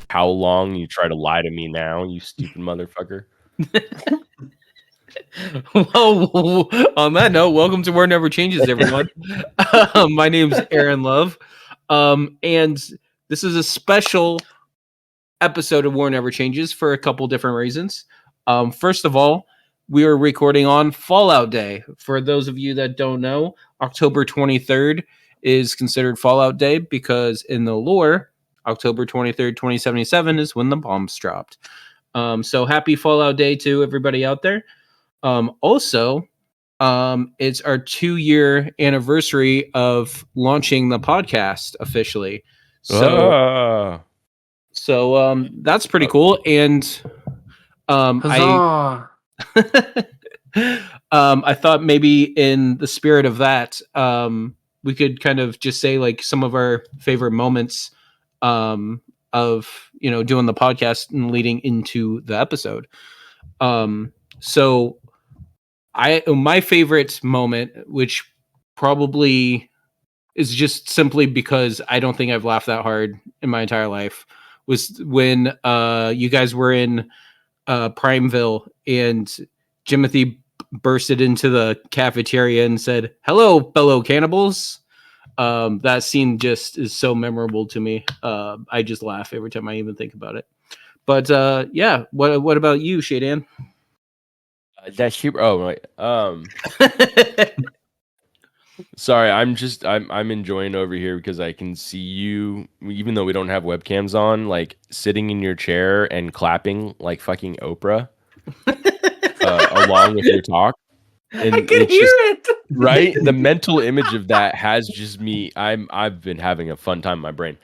How long you try to lie to me now, you stupid motherfucker. Well, on that note, welcome to War Never Changes, everyone. My name's Aaron Love, and this is a special episode of War Never Changes for a couple different reasons. First of all, we are recording on Fallout Day. For those of you that don't know, October 23rd is considered Fallout Day because in the lore, October 23rd, 2077 is when the bombs dropped. So happy Fallout Day to everybody out there. Also, it's our 2-year anniversary of launching the podcast officially. So that's pretty cool. And I thought maybe in the spirit of that, we could kind of just say like some of our favorite moments of doing the podcast and leading into the episode. So my favorite moment, which probably is just simply because I don't think I've laughed that hard in my entire life, was when you guys were in Primeville and Jimothy bursted into the cafeteria and said, "Hello, fellow cannibals." That scene just is so memorable to me. I just laugh every time I even think about it. But yeah, what about you, Shadan? That's super. Oh, right. Sorry, I'm enjoying over here because I can see you, even though we don't have webcams on, like sitting in your chair and clapping like fucking Oprah, along with your talk. And I can hear it. Right? The mental image of that has just me. I've been having a fun time in my brain.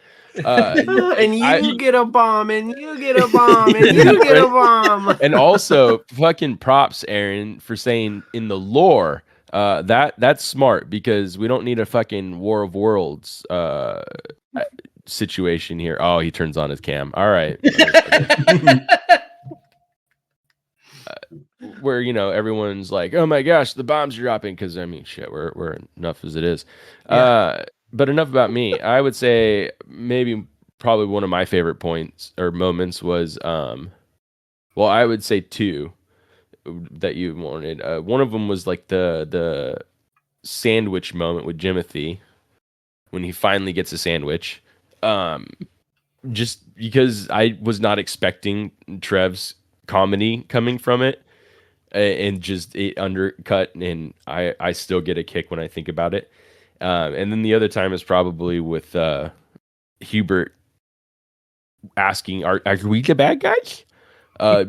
And you get a bomb, and you get a bomb, and you get a bomb. And also, fucking props, Aaron, for saying in the lore. That's smart because we don't need a fucking War of Worlds situation here. Oh, he turns on his cam. All right. Where everyone's like, "Oh my gosh, the bombs are dropping," because I mean, shit, we're enough as it is. Yeah. But enough about me. I would say probably one of my favorite points or moments was, well, I would say two that you wanted. One of them was like the sandwich moment with Jimothy when he finally gets a sandwich. Just because I was not expecting Trev's comedy coming from it, and just it undercut, and I still get a kick when I think about it. And then the other time is probably with Hubert asking, "Are we the bad guys?"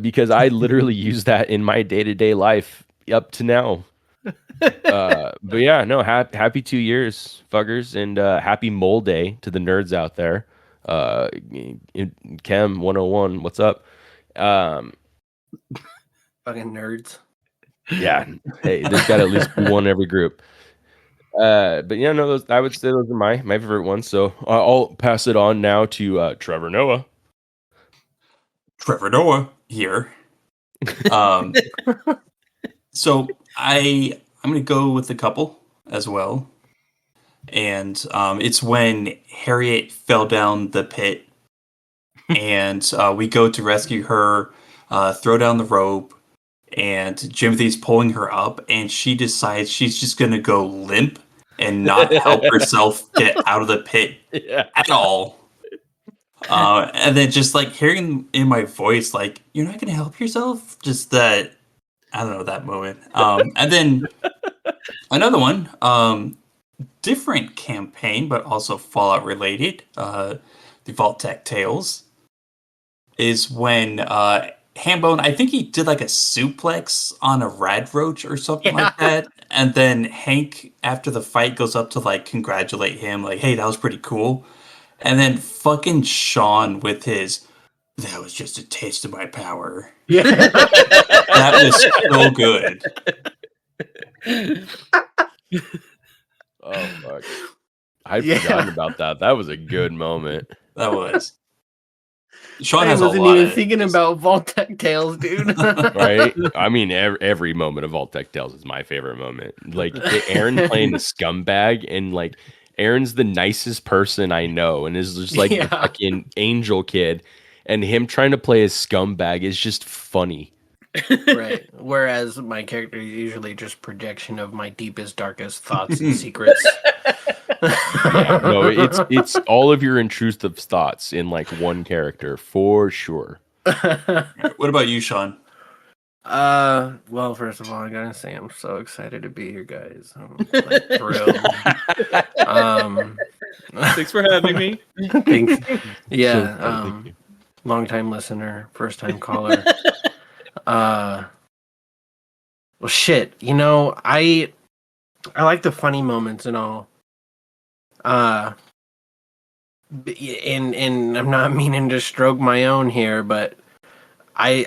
Because I literally use that in my day-to-day life up to now. But yeah, no, happy 2 years, fuckers, and happy Mole Day to the nerds out there. Chem 101, what's up? Fucking nerds. Yeah, hey, there's got to at least be one in every group. But yeah, no, I would say those are my favorite ones. So I'll pass it on now to Trevor Noah. Trevor Noah here. So I'm gonna go with a couple as well, and it's when Harriet fell down the pit, and we go to rescue her, throw down the rope, and Jimothy's pulling her up, and she decides she's just gonna go limp and not help herself get out of the pit at all. And then just like hearing in my voice, like, "You're not gonna help yourself," just that, I don't know, that moment. And then another one, different campaign, but also Fallout related, the Vault-Tec Tales, is when Hambone, I think he did like a suplex on a rad roach or something like that. And then Hank, after the fight, goes up to like congratulate him, like, "Hey, that was pretty cool." And then fucking Sean with his That was just a taste of my power. Yeah. That was so good. Oh fuck! I'd Yeah. forgotten about that. That was a good moment. That was. Sean I has a wasn't lot even of thinking about Vault-Tec Tales, dude. Right? I mean, every moment of Vault-Tec Tales is my favorite moment. Like Aaron playing the scumbag, and like Aaron's the nicest person I know, and is just like the Yeah. fucking angel kid, and him trying to play a scumbag is just funny. Right. Whereas my character is usually just projection of my deepest, darkest thoughts and secrets. Yeah, no, it's all of your intrusive thoughts in like one character for sure. What about you, Sean? Well, first of all, I gotta say I'm so excited to be here, guys. I'm like thrilled. Thanks for having me. Thanks. Yeah. So funny, thank you. Long time listener, first time caller. Well, shit. You know, I like the funny moments and all. And I'm not meaning to stroke my own here, but I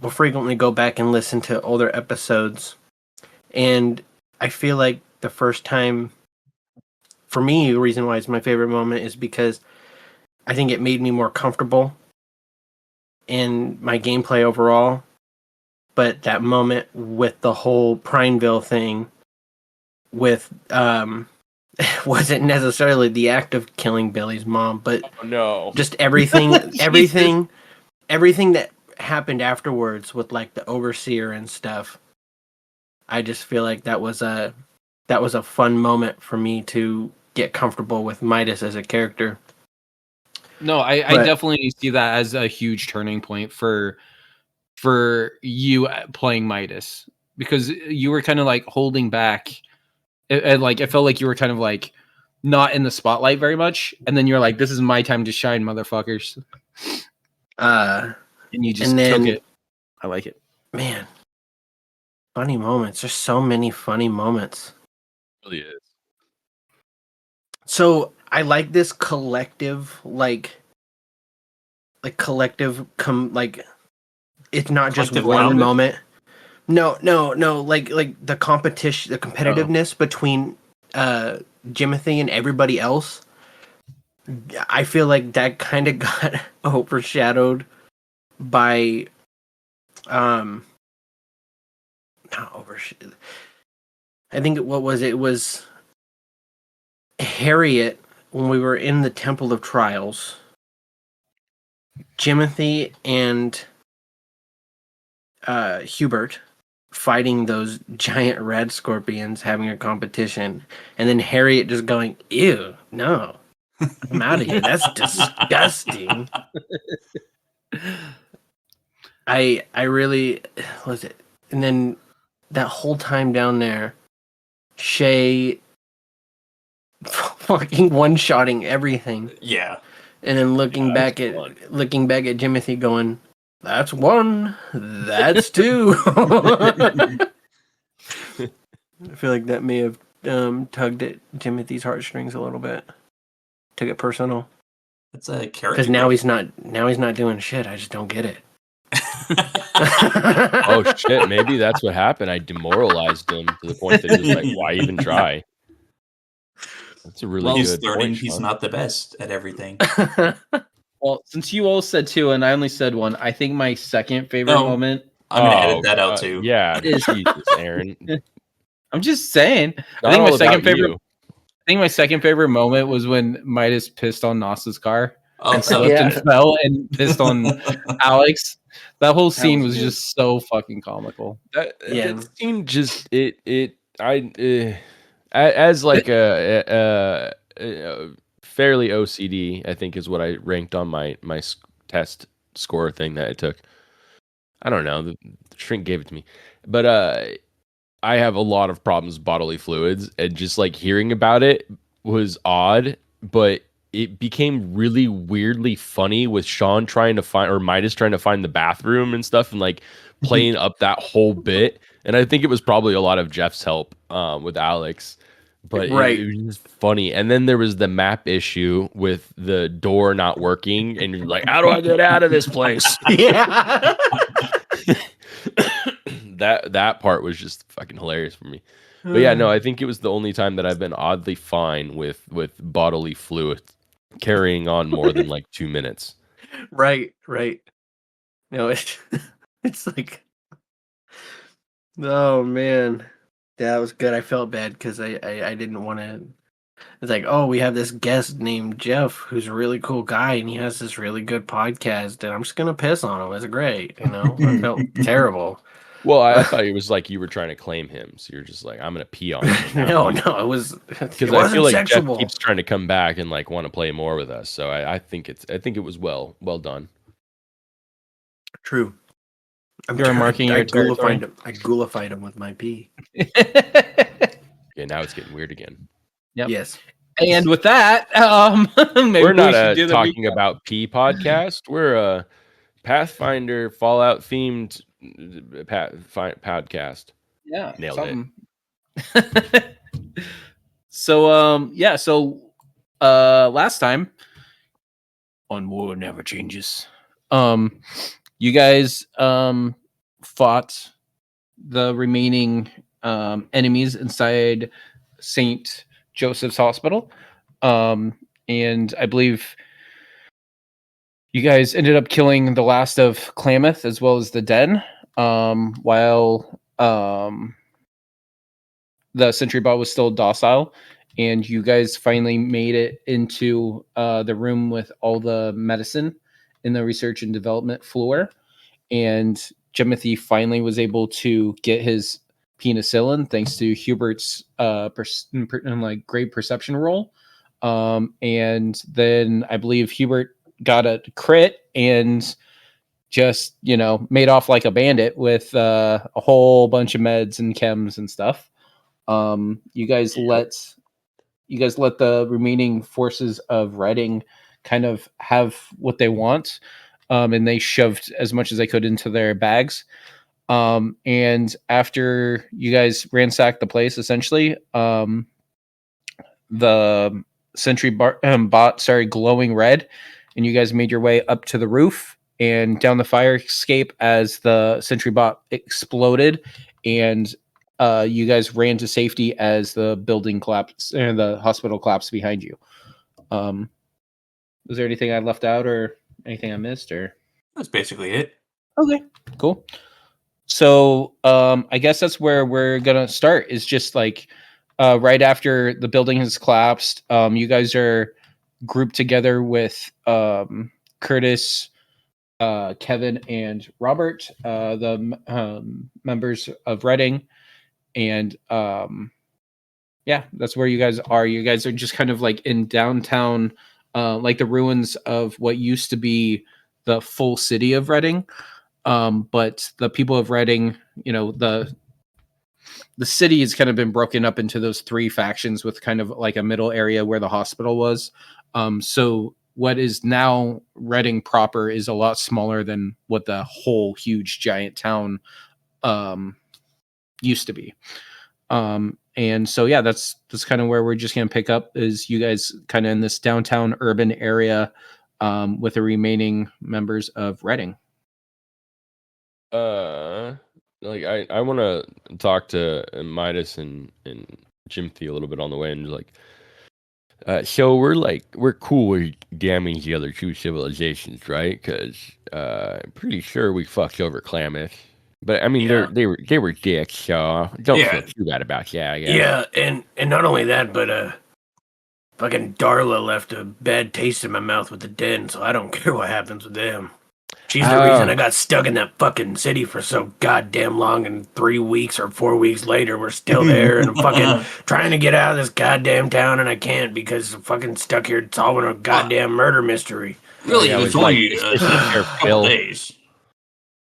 will frequently go back and listen to older episodes, and I feel like the first time, for me, the reason why it's my favorite moment is because I think it made me more comfortable in my gameplay overall. But that moment with the whole Prineville thing, with wasn't necessarily the act of killing Billy's mom, but Oh, no. just everything that happened afterwards with like the overseer and stuff. I just feel like that was a fun moment for me to get comfortable with Midas as a character. No, I definitely see that as a huge turning point for you playing Midas, because you were kind of like holding back, and like I felt like you were kind of like not in the spotlight very much, and then you're like, "This is my time to shine, motherfuckers," and you just took it. I like it, man. Funny moments. There's so many funny moments. It really is. So I like this collective, like it's not just Collective one loudness? moment. No, like the competition, the competitiveness between Jimothy and everybody else. I feel like that kind of got overshadowed by not overshadowed. I think what was it? It was Harriet when we were in the Temple of Trials. Jimothy and Hubert fighting those giant red scorpions, having a competition, and then Harriet just going, "Ew, no, I'm out of here. That's disgusting." I really was it, and then that whole time down there, Shay fucking one-shotting everything. Yeah. And then looking back at Jimothy going, "That's one, that's two." I feel like that may have tugged at Jimothy's heartstrings a little bit. Took it personal. That's a character. Because now he's not doing shit. I just don't get it. Oh shit, maybe that's what happened. I demoralized him to the point that he was like, why even try? That's a really He's good learning point, he's Sean. not the best at everything. Well, since you all said two and I only said one, I think my second favorite No. moment. I'm gonna edit that out too. Yeah, Is- Jesus, Aaron. I'm just saying. Not I think all my second about favorite. you. I think my second favorite moment was when Midas pissed on Nas's car Oh, and slipped and yeah. fell and pissed on Alex. That whole scene was good. just so fucking comical. That scene just as like a fairly OCD, I think is what I ranked on my test score thing that I took. I don't know. The shrink gave it to me, but I have a lot of problems with bodily fluids, and just like hearing about it was odd, but it became really weirdly funny with Sean trying to find, or Midas trying to find the bathroom and stuff, and like playing up that whole bit. And I think it was probably a lot of Jeff's help with Alex. But Right. it was just funny. And then there was the map issue with the door not working, and you're like, how do I get out of this place? Yeah. That part was just fucking hilarious for me. But yeah, no, I think it was the only time that I've been oddly fine with bodily fluid carrying on more than like 2 minutes. Right. No, it's like, oh man, that was good. I felt bad because I didn't want to. It's like, oh, we have this guest named Jeff who's a really cool guy and he has this really good podcast, and I'm just gonna piss on him. It's great, I felt terrible. Well, I thought it was like you were trying to claim him, so you're just like, I'm gonna pee on him. No, it was Because I feel like Jeff keeps trying to come back and like want to play more with us. So I think it was well done. True. You're marking your territory. I ghoulified him with my pee. Yeah, now it's getting weird again. Yep. Yes. And with that, maybe We're not should do the talking recap. about pee podcast. We're a Pathfinder Fallout themed podcast. Yeah, Nailed it. So last time on War Never Changes, you guys fought the remaining enemies inside St. Joseph's Hospital, and I believe you guys ended up killing the last of Klamath as well as the den, while the sentry bot was still docile, and you guys finally made it into the room with all the medicine in the research and development floor, and Jimothy finally was able to get his penicillin thanks to Hubert's great perception roll, and then I believe Hubert got a crit and just made off like a bandit with a whole bunch of meds and chems and stuff. You guys let the remaining forces of Reading kind of have what they want, and they shoved as much as they could into their bags. And after you guys ransacked the place, essentially, the sentry bot started glowing red, and you guys made your way up to the roof and down the fire escape as the sentry bot exploded, and you guys ran to safety as the building collapsed and the hospital collapsed behind you. Was there anything I left out or anything I missed? Or That's basically it. okay, cool. So I guess that's where we're gonna start. Is just like right after the building has collapsed, you guys are grouped together with Curtis, Kevin, and Robert, the members of Reading, and yeah, that's where you guys are. You guys are just kind of like in downtown, like the ruins of what used to be the full city of Reading. But the people of Reading, the city has kind of been broken up into those three factions with kind of like a middle area where the hospital was. So what is now Reading proper is a lot smaller than what the whole huge giant town used to be. And so, yeah, that's kind of where we're just going to pick up, is you guys kind of in this downtown urban area with the remaining members of Reading. Like I want to talk to Midas and Jimothy a little bit on the way, and like, so we're cool with damning the other two civilizations, right? Because I'm pretty sure we fucked over Klamath, but I mean they were dicks, so don't feel too bad about that. I guess. Yeah, and not only that, but fucking Darla left a bad taste in my mouth with the den, so I don't care what happens with them. She's the reason I got stuck in that fucking city for so goddamn long, and 3 weeks or 4 weeks later, we're still there, and I'm fucking trying to get out of this goddamn town, and I can't because I'm fucking stuck here solving a goddamn murder mystery. Really, it was only a couple days.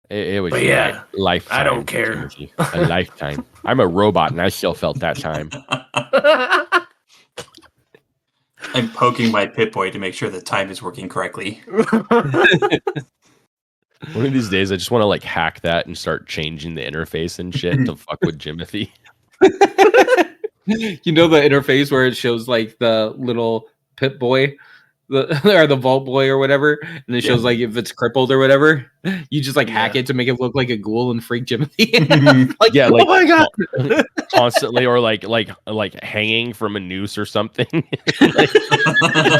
It was a lifetime. I don't care. Jimothy. A lifetime. I'm a robot, and I still felt that time. I'm poking my Pip-Boy to make sure the time is working correctly. One of these days, I just want to like hack that and start changing the interface and shit to fuck with Jimothy. You know the interface where it shows like the little pit boy, or the vault boy or whatever, and it shows like if it's crippled or whatever. You just like hack it to make it look like a ghoul and freak Jimothy. Like, Yeah, oh like my god! constantly, or like hanging from a noose or something. Like,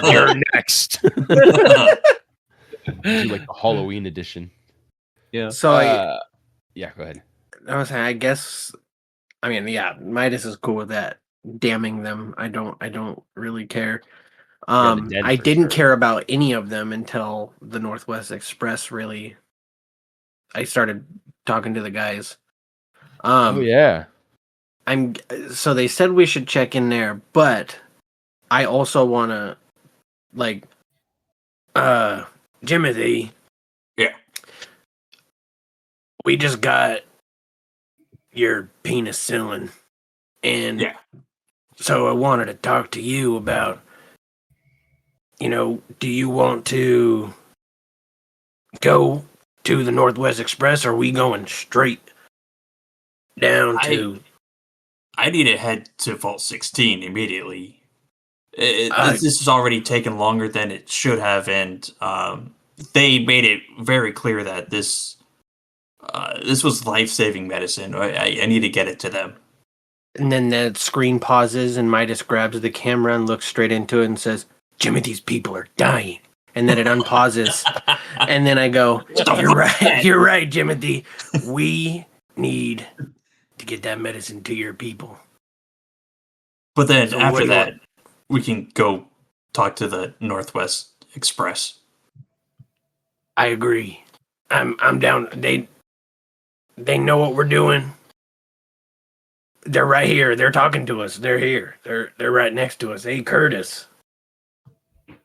you're next. Do like the Halloween edition. Yeah. So Yeah, go ahead. I was saying, I guess, I mean, yeah, Midas is cool with that. Damning them, I don't really care. the den I for didn't sure. care about any of them until the Northwest Express. Really, I started talking to the guys. Oh yeah. So they said we should check in there, but I also want to, like, Jimothy. Yeah. We just got your penicillin, and Yeah. so I wanted to talk to you about, do you want to go to the Northwest Express, or are we going straight down to... I need to head to Vault 16 immediately. Uh, This has already taken longer than it should have, and they made it very clear that this was life-saving medicine. I need to get it to them. And then the screen pauses, and Midas grabs the camera and looks straight into it and says, Jimothy's people are dying. And then it unpauses. And then I go, you're right, Jimothy. We need to get that medicine to your people. But then So what after do you that, want? we can go talk to the Northwest Express. I agree. I'm down. They know what we're doing. They're right here. They're talking to us. They're here. They're right next to us. Hey, Curtis.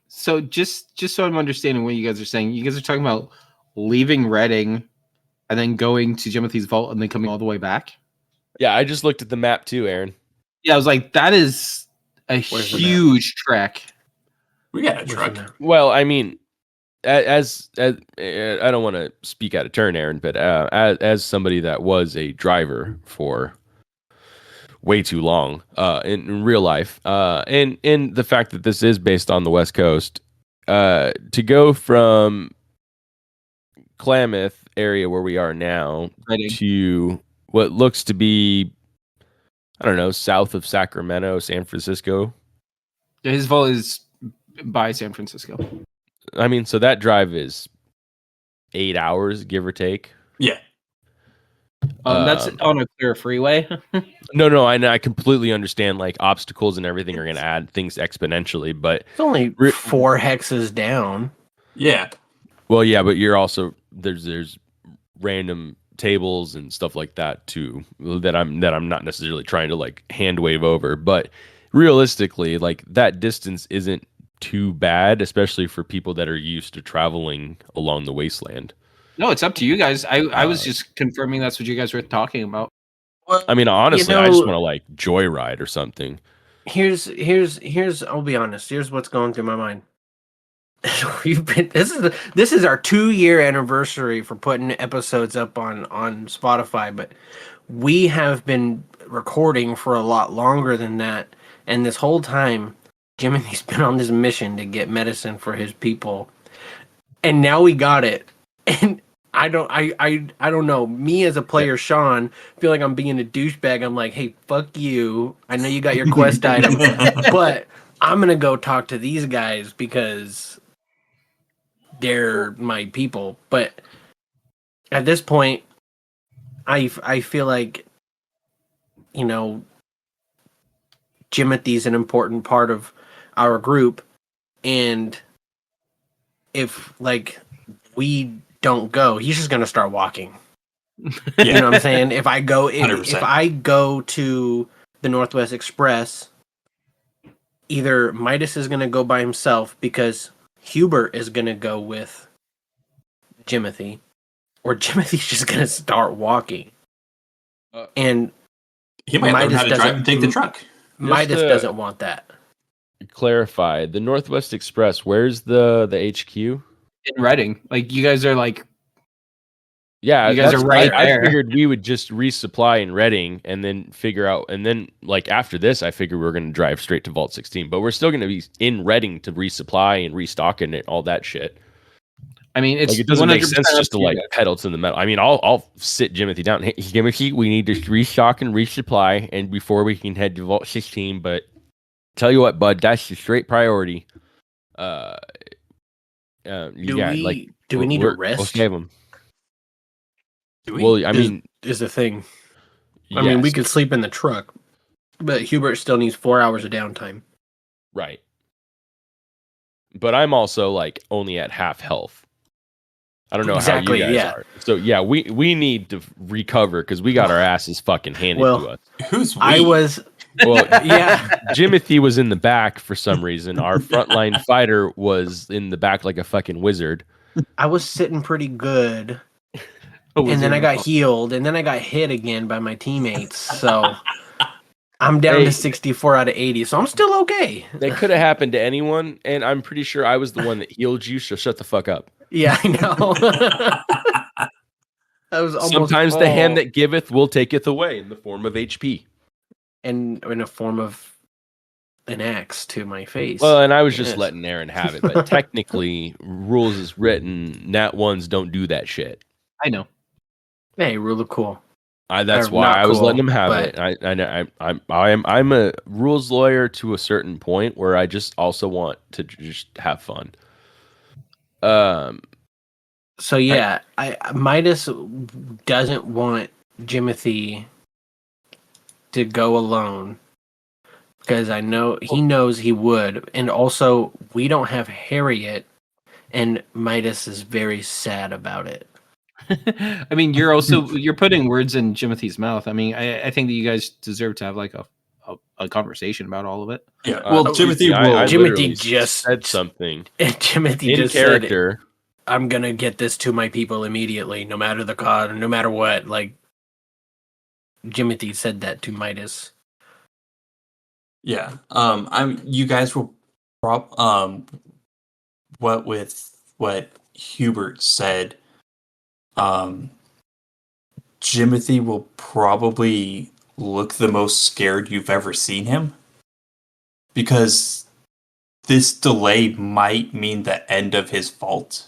So just so I'm understanding what you guys are saying, you guys are talking about leaving Reading and then going to Jimothy's vault and then coming all the way back. Yeah, I just looked at the map too, Aaron. Yeah, I was like, that is a Where's the huge trek. We got a Where's truck. the map? Well, I mean, as I don't want to speak out of turn, Aaron, but as somebody that was a driver for way too long in real life, and the fact that this is based on the West Coast, to go from Klamath area where we are now Reading. to what looks to be, I don't know, south of Sacramento, San Francisco. Yeah, his vault is by San Francisco. I mean, so that drive is 8 hours, give or take. Yeah. That's on a clear freeway. No, I completely understand. Like, obstacles and everything are going to add things exponentially, but It's only 4 hexes down. Yeah. well, yeah, but you're also there's random tables and stuff like that too that I'm not necessarily trying to like hand wave over, but realistically, like that distance isn't too bad, especially for people that are used to traveling along the wasteland. No, it's up to you guys. I was just confirming that's what you guys were talking about. Well, I mean, honestly, I just want to like joyride or something. here's I'll be honest. Here's what's going through my mind. This is our 2-year anniversary for putting episodes up on Spotify, but we have been recording for a lot longer than that, and this whole time Jimothy's been on this mission to get medicine for his people, and now we got it. And I don't know. Me as a player, Sean, feel like I'm being a douchebag. I'm like, hey, fuck you. I know you got your quest item, but I'm gonna go talk to these guys because they're my people. But at this point, I feel like, Jimothy's an important part of our group, and if like we don't go, he's just gonna start walking. Yeah. You know what I'm saying? If I go if 100%. I go to the Northwest Express, either Midas is gonna go by himself because Hubert is gonna go with Jimothy, or Jimothy's just gonna start walking. And He might learn Midas how to drive doesn't- and take the truck. Midas doesn't want that. Clarify the Northwest Express. Where's the HQ? In Reading, like you guys are like Yeah, You guys are right I there. figured we would just resupply in Reading and then figure out, and then like after this, I figured we were going to drive straight to Vault 16. But we're still going to be in Reading to resupply and restock and all that shit. I mean, it's Like it doesn't make 100% sense up just to you like guys. pedal to the metal. I mean, I'll sit Jimothy down. Hey, Jimothy, we need to restock and resupply, and before we can head to Vault 16. But tell you what, bud, that's the straight priority. Do Yeah, we like do we need to we'll rest? save them. Do we? Well, I mean, Is the thing. I yes, mean, we could sleep in the truck, but Hubert still needs 4 hours of downtime. right. But I'm also like only at half health. I don't know Exactly, how you guys yeah. are. So yeah, we need to recover because we got our asses fucking handed Well, to us. Who's we? I was Well, yeah. Jimothy was in the back for some reason. Our frontline fighter was in the back like a fucking wizard. I was sitting pretty good, Oh, and then I got Wizard. healed, and then I got hit again by my teammates. So I'm down Hey. to 64 out of 80, so I'm still okay. That could have happened to anyone, and I'm pretty sure I was the one that healed you. So shut the fuck up. Yeah, I know. That was almost Sometimes the hand all- that giveth will taketh away in the form of HP. and in a form of an axe to my face. Well, and I was just Yes. letting Aaron have it, but technically, rules is written. Nat ones don't do that shit. I know. Hey, rule of cool. That's Or why not I was cool, letting him have but- it. I'm a rules lawyer to a certain point where I just also want to just have fun. So yeah, I Midas doesn't want Jimothy to go alone because I know he knows he would, and also we don't have Harriet, and Midas is very sad about it. I mean, you're putting words in Jimothy's mouth. I mean, I think that you guys deserve to have like a conversation about all of it. Yeah. Well, Jimothy I will. Jimothy literally just- said something And Jimothy in just said, character. "I'm gonna get this to my people immediately, no matter the cost, no matter what." Like Jimothy said that to Midas. Yeah. You guys will what with what Hubert said, Jimothy will probably look the most scared you've ever seen him. Because this delay might mean the end of his vault.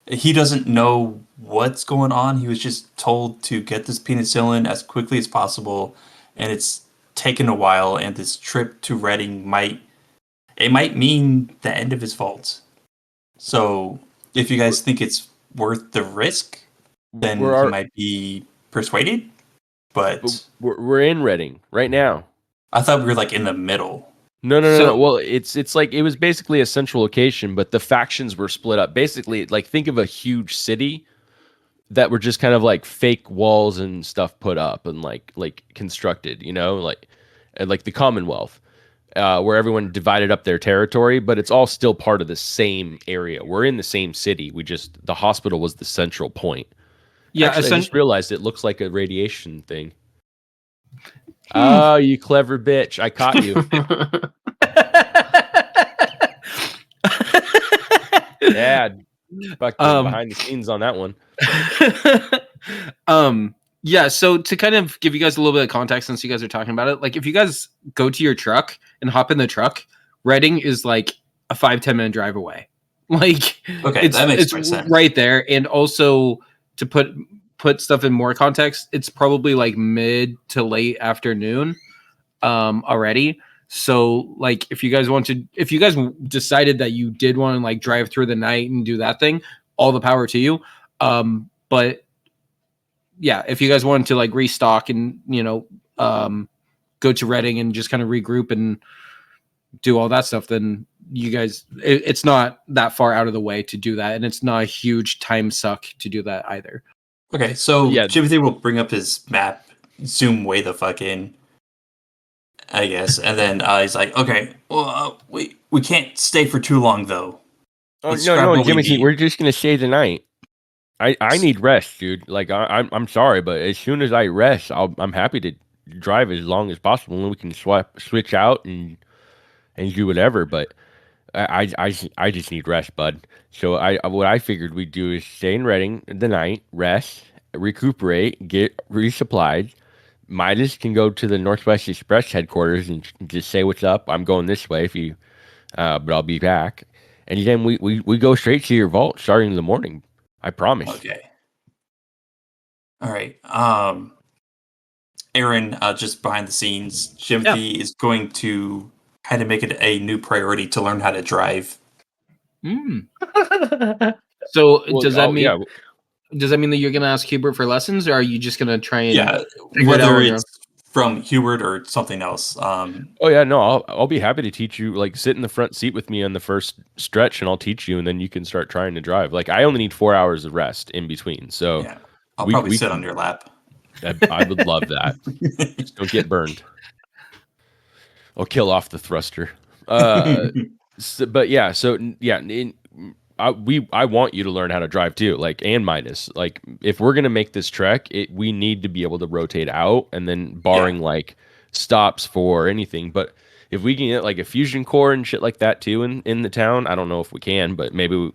He doesn't know what's going on. He was just told to get this penicillin as quickly as possible, and it's taken a while, and this trip to Reading might mean the end of his vault. So if you guys think it's worth the risk, then We're he ar- might be persuaded. But we're in Reading right now. I thought we were like in the middle. No. So- Well, it's like it was basically a central location, but the factions were split up. Basically, like think of a huge city that were just kind of like fake walls and stuff put up and like constructed, like the Commonwealth, where everyone divided up their territory, but it's all still part of the same area. We're in the same city. The hospital was the central point. Yeah, Actually, I just essentially, realized it looks like a radiation thing. Oh, you clever bitch! I caught you. Yeah, fucking behind the scenes on that one. Yeah, so to kind of give you guys a little bit of context since you guys are talking about it, like if you guys go to your truck and hop in the truck, Reading is like a 5-10 minute drive away. Like Okay, that makes more sense. right there. And also to put stuff in more context, it's probably like mid to late afternoon already. So like if you guys decided that you did want to like drive through the night and do that thing, all the power to you. But yeah, if you guys wanted to like restock and go to Reading and just kind of regroup and do all that stuff, then you guys it's not that far out of the way to do that, and it's not a huge time suck to do that either. Okay, so Yeah. Jimothy will bring up his map, zoom way the fuck in, I guess, and then he's like, "Okay, well, we can't stay for too long though." Oh Let's grab what we Jimothy, need. we're just gonna stay the night. I need rest, dude. Like I'm sorry, but as soon as I rest, I'm happy to drive as long as possible, and we can switch out and do whatever. But I just need rest, bud. So what I figured we'd do is stay in Reading the night, rest, recuperate, get resupplied. Midas can go to the Northwest Express headquarters and just say what's up. I'm going this way if you, but I'll be back. And then we go straight to your vault starting in the morning. I promise. Okay. All right. Aaron, just behind the scenes, Jimothy is going to kind of make it a new priority to learn how to drive. So Well, does that oh, mean yeah. does that mean that you're gonna ask Hubert for lessons, or are you just gonna try and Yeah, figure it out whether on your it's from Hubert or something else. Oh yeah, no, I'll be happy to teach you. Like, sit in the front seat with me on the first stretch, and I'll teach you, and then you can start trying to drive. Like, I only need 4 hours of rest in between, so Yeah, I'll we probably we sit can. on your lap. I would love that. Just don't get burned. I'll kill off the thruster. But yeah, so yeah, I want you to learn how to drive too, like, and Midas. Like, if we're gonna make this trek, we need to be able to rotate out, and then barring like stops for anything. But if we can get like a fusion core and shit like that too in the town, I don't know if we can, but maybe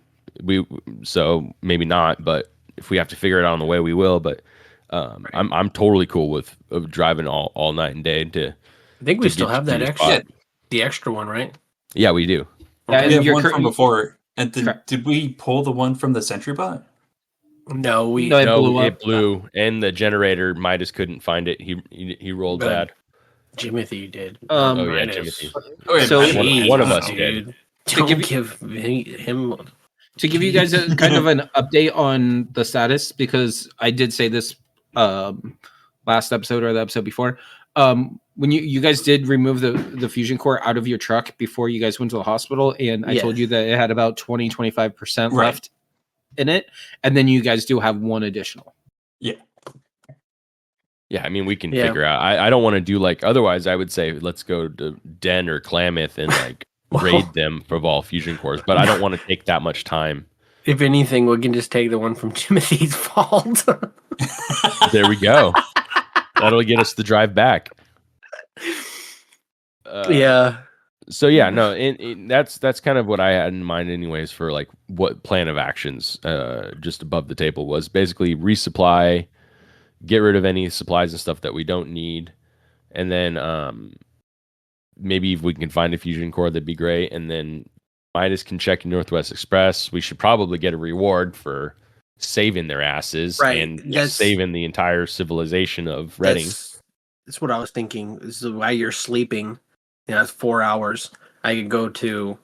so maybe not. But if we have to figure it out on the way, we will. But I'm totally cool with of driving all night and day to I think we to still get have you to that your extra, spot. the extra one, right? Yeah, we do. Yeah, Okay. We have you're one from before. And Correct. did we pull the one from the Sentry Bot? No, we. No, it No, blew it up. blew, and the generator Midas couldn't find it. He rolled But bad. Jimothy did. Oh yeah, Midas. Jimothy. Okay, So- One of Jeez, us did. dude. To Don't give give him. To give you guys a kind of an update on the status, because I did say this last episode or the episode before. When you guys did remove the fusion core out of your truck before you guys went to the hospital, and I told you that it had about 20-25% Right. left in it, and then you guys do have one additional. Yeah, I mean we can Yeah. figure out. I don't want to do like otherwise. I would say let's go to Den or Klamath and like raid them for all fusion cores, but I don't want to take that much time. If anything, we can just take the one from Jimothy's vault. There we go. That'll get us the drive back. Yeah. So yeah, no, and that's kind of what I had in mind, anyways. For like what plan of actions, just above the table was basically resupply, get rid of any supplies and stuff that we don't need, and then maybe if we can find a fusion core, that'd be great. And then Midas can check Northwest Express. We should probably get a reward for saving their asses and saving the entire civilization of Reading. That's what I was thinking. This is while you're sleeping. Yeah, it's 4 hours. I could go to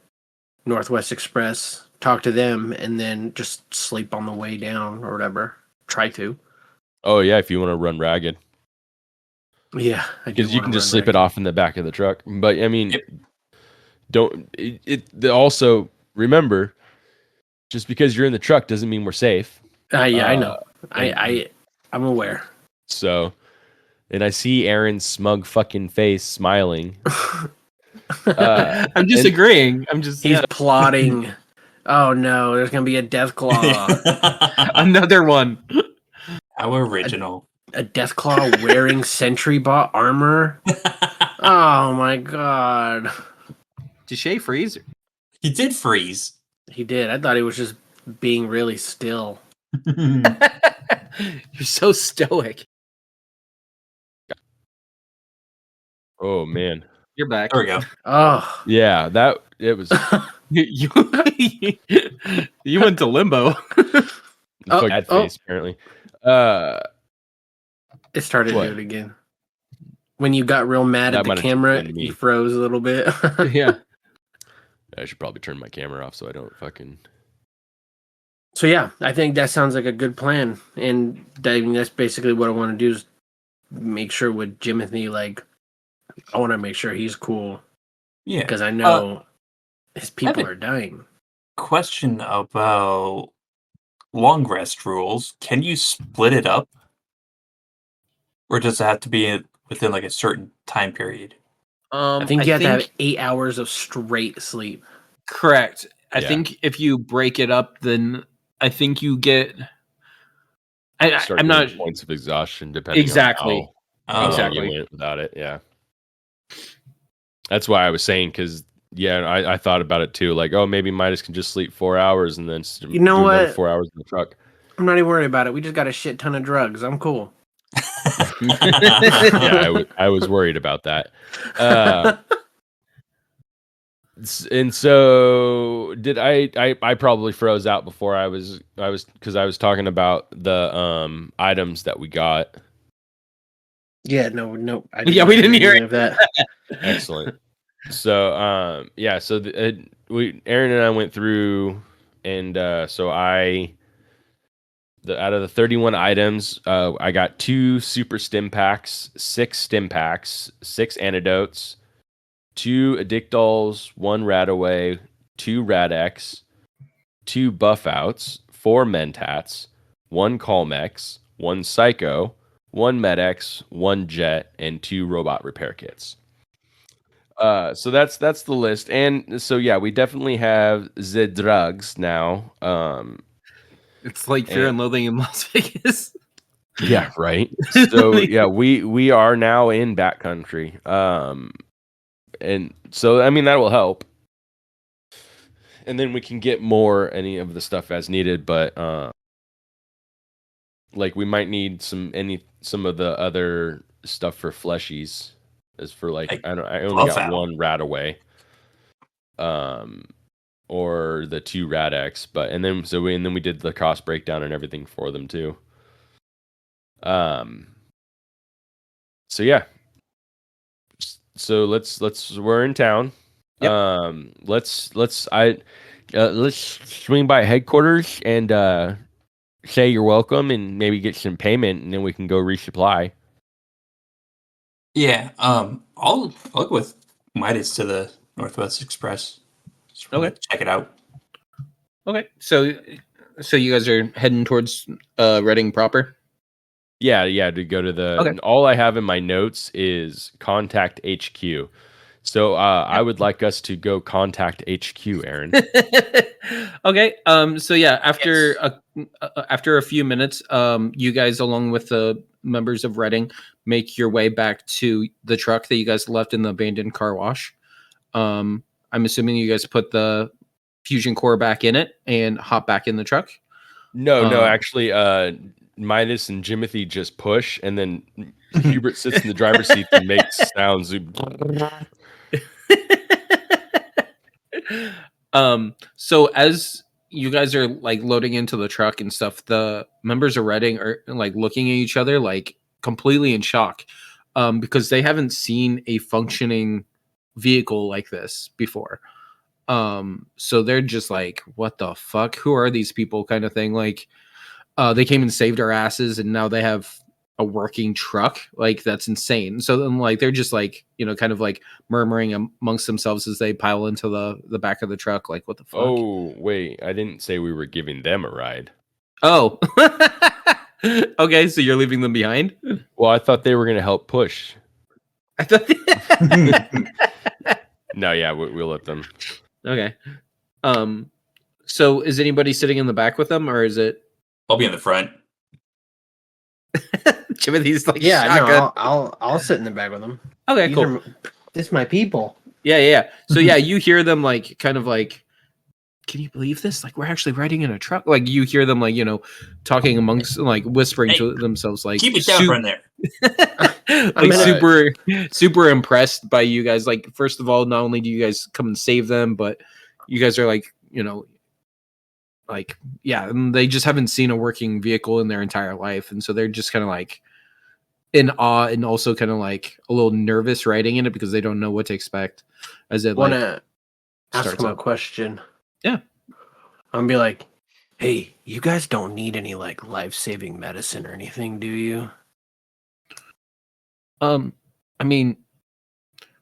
Northwest Express, talk to them, and then just sleep on the way down or whatever. Try to. Oh yeah, if you want to run ragged. Yeah, because you can just slip it off in the back of the truck. But I mean, also remember, just because you're in the truck doesn't mean we're safe. Yeah, I know. I'm aware. So, and I see Aaron's smug fucking face smiling. I'm just agreeing. He's plotting. Oh no, there's gonna be a death claw. Another one. How original. A Deathclaw wearing Sentry Bot armor? Oh my god. Did Shay freeze? He did freeze. He did. I thought he was just being really still. You're so stoic. Oh man. You're back. There we go. Oh. Yeah, it was you went to limbo. bad face apparently. It started to do it again. When you got real mad at the camera, you froze a little bit. Yeah. I should probably turn my camera off so I don't fucking. So yeah, I think that sounds like a good plan, and that's basically what I want to do is make sure with Jimothy, like, I want to make sure he's cool. Yeah, because I know his people are dying. Question about long rest rules: can you split it up, or does it have to be within like a certain time period? I think you have to have 8 hours of straight sleep. Correct. I think if you break it up, then I think you get. I'm not points of exhaustion depending exactly. on how long you went without it. Yeah, that's why I was saying because Yeah, I thought about it too. Like, oh, maybe Midas can just sleep 4 hours and then You know do another what? 4 hours in the truck. I'm not even worried about it. We just got a shit ton of drugs. I'm cool. Yeah, I was worried about that. And so did I probably froze out before I was because I was talking about the items that we got. Yeah, no. I Yeah, we didn't hear any of that. Excellent. So yeah, so Aaron and I went through, and so out of the 31 items, I got 2 super stim packs, 6 stim packs, 6 antidotes, 2 addictols, 1 radaway, 2 radex, 2 buff outs, 4 mentats, 1 calmex, 1 psycho, 1 medex, 1 jet, and 2 robot repair kits. So that's the list, and so yeah, we definitely have the drugs now. It's like Fear and Loathing in Las Vegas. Yeah, right. So yeah, we are now in backcountry, and so I mean that will help, and then we can get more any of the stuff as needed, but like we might need some of the other stuff for fleshies, as for like I only got 1 radaway, or the 2 radex, but and then we did the cost breakdown and everything for them too. So yeah. So let's we're in town. Yep. Let's swing by headquarters and say you're welcome and maybe get some payment, and then we can go resupply. Yeah, I'll go with Midas to the Northwest Express. Just wanna Okay. check it out. Okay, so you guys are heading towards Reading proper. Yeah, to go to the. Okay. All I have in my notes is contact HQ. So I would like us to go contact HQ, Aaron. Okay. So yeah, after a few minutes, you guys, along with the members of Reading, make your way back to the truck that you guys left in the abandoned car wash. I'm assuming you guys put the fusion core back in it and hop back in the truck. No, actually, Midas and Jimothy just push, and then Hubert sits in the driver's seat and makes sounds. So as you guys are like loading into the truck and stuff, the members of Reading are like looking at each other like completely in shock, because they haven't seen a functioning vehicle like this before. So they're just like, what the fuck? Who are these people? Kind of thing. Like, they came and saved our asses, and now they have a working truck. Like, that's insane. So then, like, they're just like, kind of like murmuring amongst themselves as they pile into the back of the truck. Like, what the fuck? Oh, wait, I didn't say we were giving them a ride. Oh, okay. So you're leaving them behind? Well, I thought they were going to help push. I thought. No, yeah, we'll let them. Okay. So is anybody sitting in the back with them, or is it? I'll be in the front. Jimothy's like, Yeah, shotgun. no, I'll sit in the back with them. Okay, cool. This is my people. Yeah. So yeah, you hear them like kind of like, can you believe this? Like, we're actually riding in a truck. Like, you hear them like, talking amongst, like, whispering to themselves, like, Keep it down from there. like super impressed by you guys. Like, first of all, not only do you guys come and save them, but you guys are like, like, yeah, and they just haven't seen a working vehicle in their entire life, and so they're just kind of like in awe and also kind of like a little nervous riding in it because they don't know what to expect as it Want like to ask starts them a up. question? Yeah. I'm gonna be like, hey, you guys don't need any like life-saving medicine or anything, do you? I mean,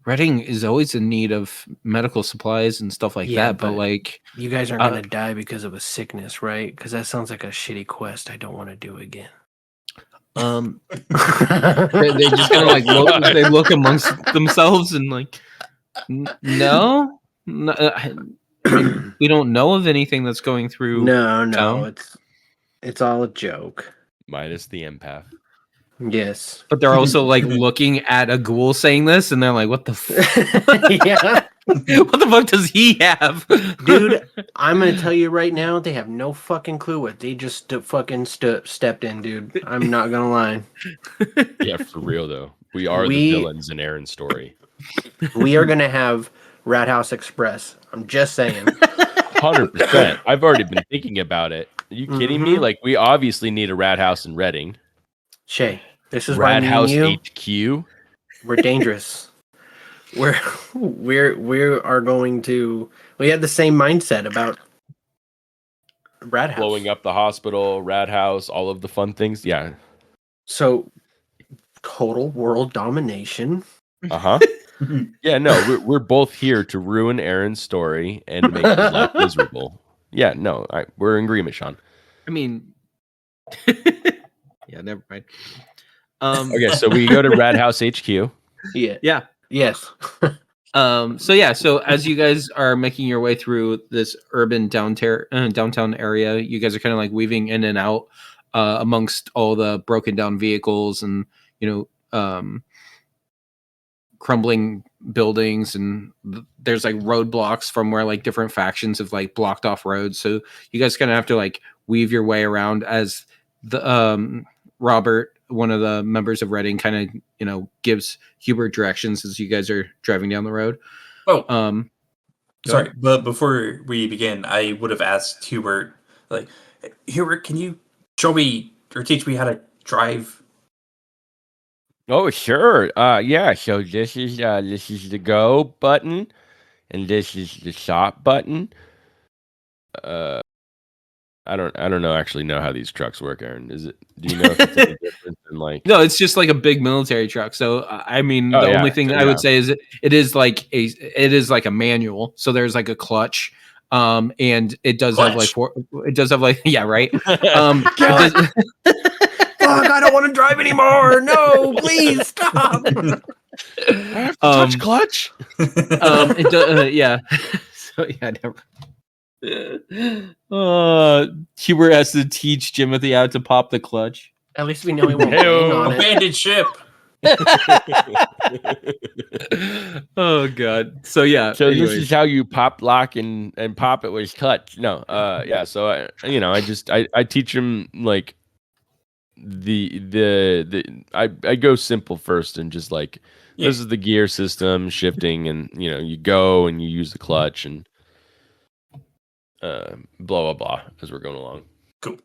Reading is always in need of medical supplies and stuff like Yeah, that, but like, You guys aren't gonna die because of a sickness, right? Because that sounds like a shitty quest I don't want to do again. they just kind of like look amongst themselves and like, no, I mean, we don't know of anything that's going through. No, it's all a joke. Minus the empath. Yes, But they're also like looking at a ghoul saying this, and they're like, "What the?" Yeah. What the fuck does he have? Dude, I'm gonna tell you right now, they have no fucking clue what they just stepped in, dude. I'm not gonna lie. Yeah, for real though. We are the We- villains in Aaron's story. We are gonna have Rat House Express. I'm just saying. 100%. I've already been thinking about it. Are you kidding me? Mhm. Like, we obviously need a rat house in Reading. Shay, this is why Rat me house and you, HQ. we're dangerous. We are going to. We had the same mindset about Rat House. Blowing up the hospital, rat house, all of the fun things. Yeah. So, total world domination. Uh-huh. Yeah, no, we're both here to ruin Aaron's story and make his life miserable. Yeah, no, we're in agreement, Sean. I mean, yeah, never mind. Okay, so we go to Rat House HQ. Yeah. Yeah. Yes. So as you guys are making your way through this urban downtown area, you guys are kind of like weaving in and out amongst all the broken down vehicles and crumbling buildings, and there's like roadblocks from where like different factions have like blocked off roads. So you guys kind of have to like weave your way around as the Robert, one of the members of Reading, kind of gives Hubert directions as you guys are driving down the road. Oh, Go sorry, ahead. but before we begin, I would have asked Hubert, like, Hubert, can you show me or teach me how to drive? Oh, sure. Yeah, so this is the go button and this is the stop button. I don't actually know how these trucks work, Aaron. Do you know if it's any different than like No, it's just like a big military truck. So I mean, Oh, the yeah, only thing I would say is it is like a manual. So there's like a clutch, and it does have like yeah, right. It does- Fuck! I don't want to drive anymore. No, please stop. I have to touch clutch? it does, yeah. So yeah, never. Hubert has to teach Jimothy how to pop the clutch. At least we know he won't bang on it. Abandoned ship. Oh god. So yeah. So this anyways. is how you pop lock and pop it with clutch. No, yeah. So I teach him like I go simple first and just like this is the gear system shifting and you go and you use the clutch and blah blah blah as we're going along. Cool.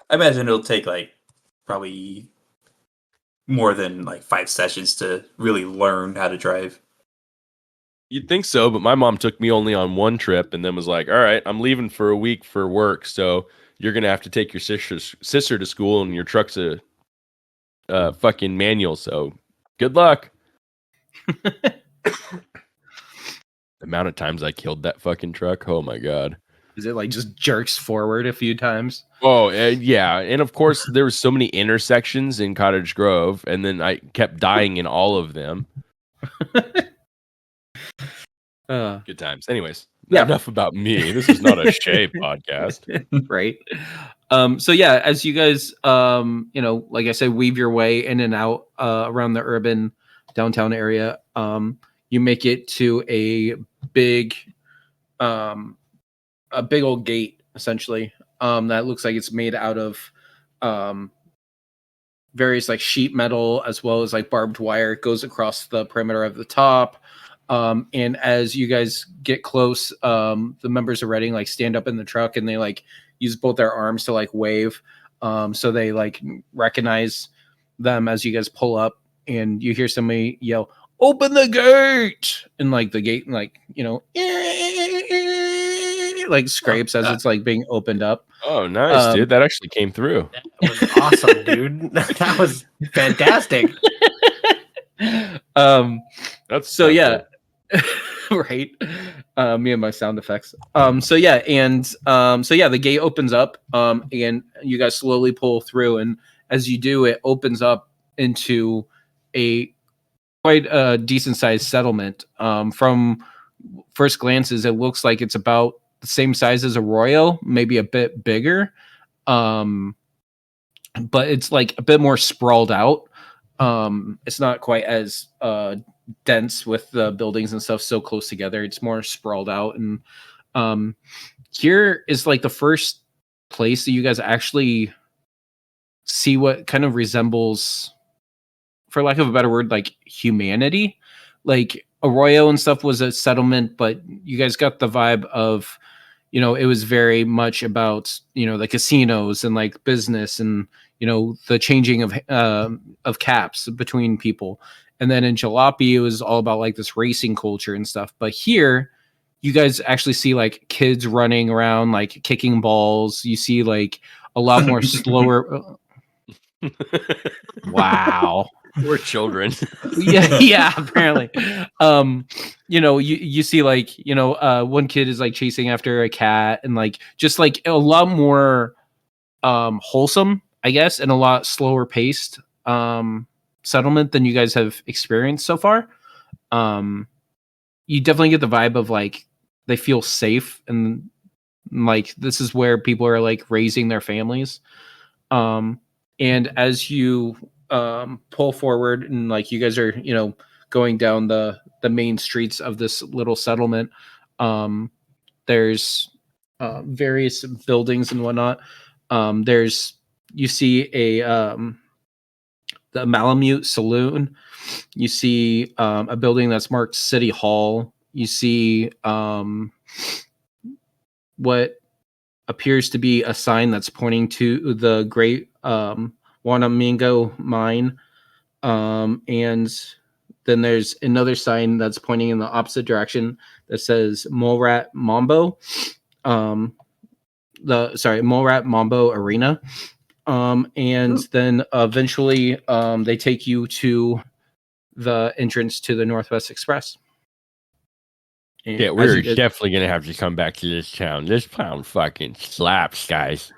I imagine it'll take like probably more than like 5 sessions to really learn how to drive. You'd think so, but my mom took me only on one trip and then was like, all right, I'm leaving for a week for work, so you're gonna have to take your sister to school and your truck's a fucking manual, so good luck. The amount of times I killed that fucking truck, oh my god. Is it like just jerks forward a few times? Oh, yeah. And of course, there were so many intersections in Cottage Grove, and then I kept dying in all of them. Good times. Anyways, Yeah. enough about me. This is not a Shay podcast. Right. So yeah, as you guys, like I said, weave your way in and out around the urban downtown area, you make it to a big old gate, essentially, that looks like it's made out of various like sheet metal as well as like barbed wire. It goes across the perimeter of the top. And as you guys get close, the members of Reading like stand up in the truck and they like use both their arms to like wave. So they like recognize them as you guys pull up, and you hear somebody yell, "Open the gate!" And like the gate, like, like scrapes as it's like being opened up. Oh, nice, dude. That actually came through. That was awesome, dude. That was fantastic. That's So yeah. cool. Right. Me and my sound effects. So the gate opens up, and you guys slowly pull through, and as you do, it opens up into a quite a decent sized settlement. From first glances, it looks like it's about the same size as Arroyo, maybe a bit bigger. But it's like a bit more sprawled out. It's not quite as dense with the buildings and stuff so close together. It's more sprawled out, and here is like the first place that you guys actually see what kind of resembles, for lack of a better word, like humanity. Like Arroyo and stuff was a settlement, but you guys got the vibe of, it was very much about, the casinos and like business and, the changing of caps between people. And then in Jalopy, it was all about like this racing culture and stuff. But here, you guys actually see like kids running around, like kicking balls. You see like a lot more slower. Wow. We're children. yeah, apparently. You see like, one kid is like chasing after a cat, and like just like a lot more wholesome, I guess, and a lot slower paced settlement than you guys have experienced so far. You definitely get the vibe of like they feel safe, and like this is where people are like raising their families. And as you pull forward, and like you guys are going down the main streets of this little settlement, there's various buildings and whatnot. You see the Malamute Saloon. You see a building that's marked City Hall. You see what appears to be a sign that's pointing to the Great Wanamingo Mine. And then there's another sign that's pointing in the opposite direction that says Morat Mambo. Morat Mambo Arena. And then eventually they take you to the entrance to the Northwest Express. And yeah, we're definitely going to have to come back to this town. This town fucking slaps, guys.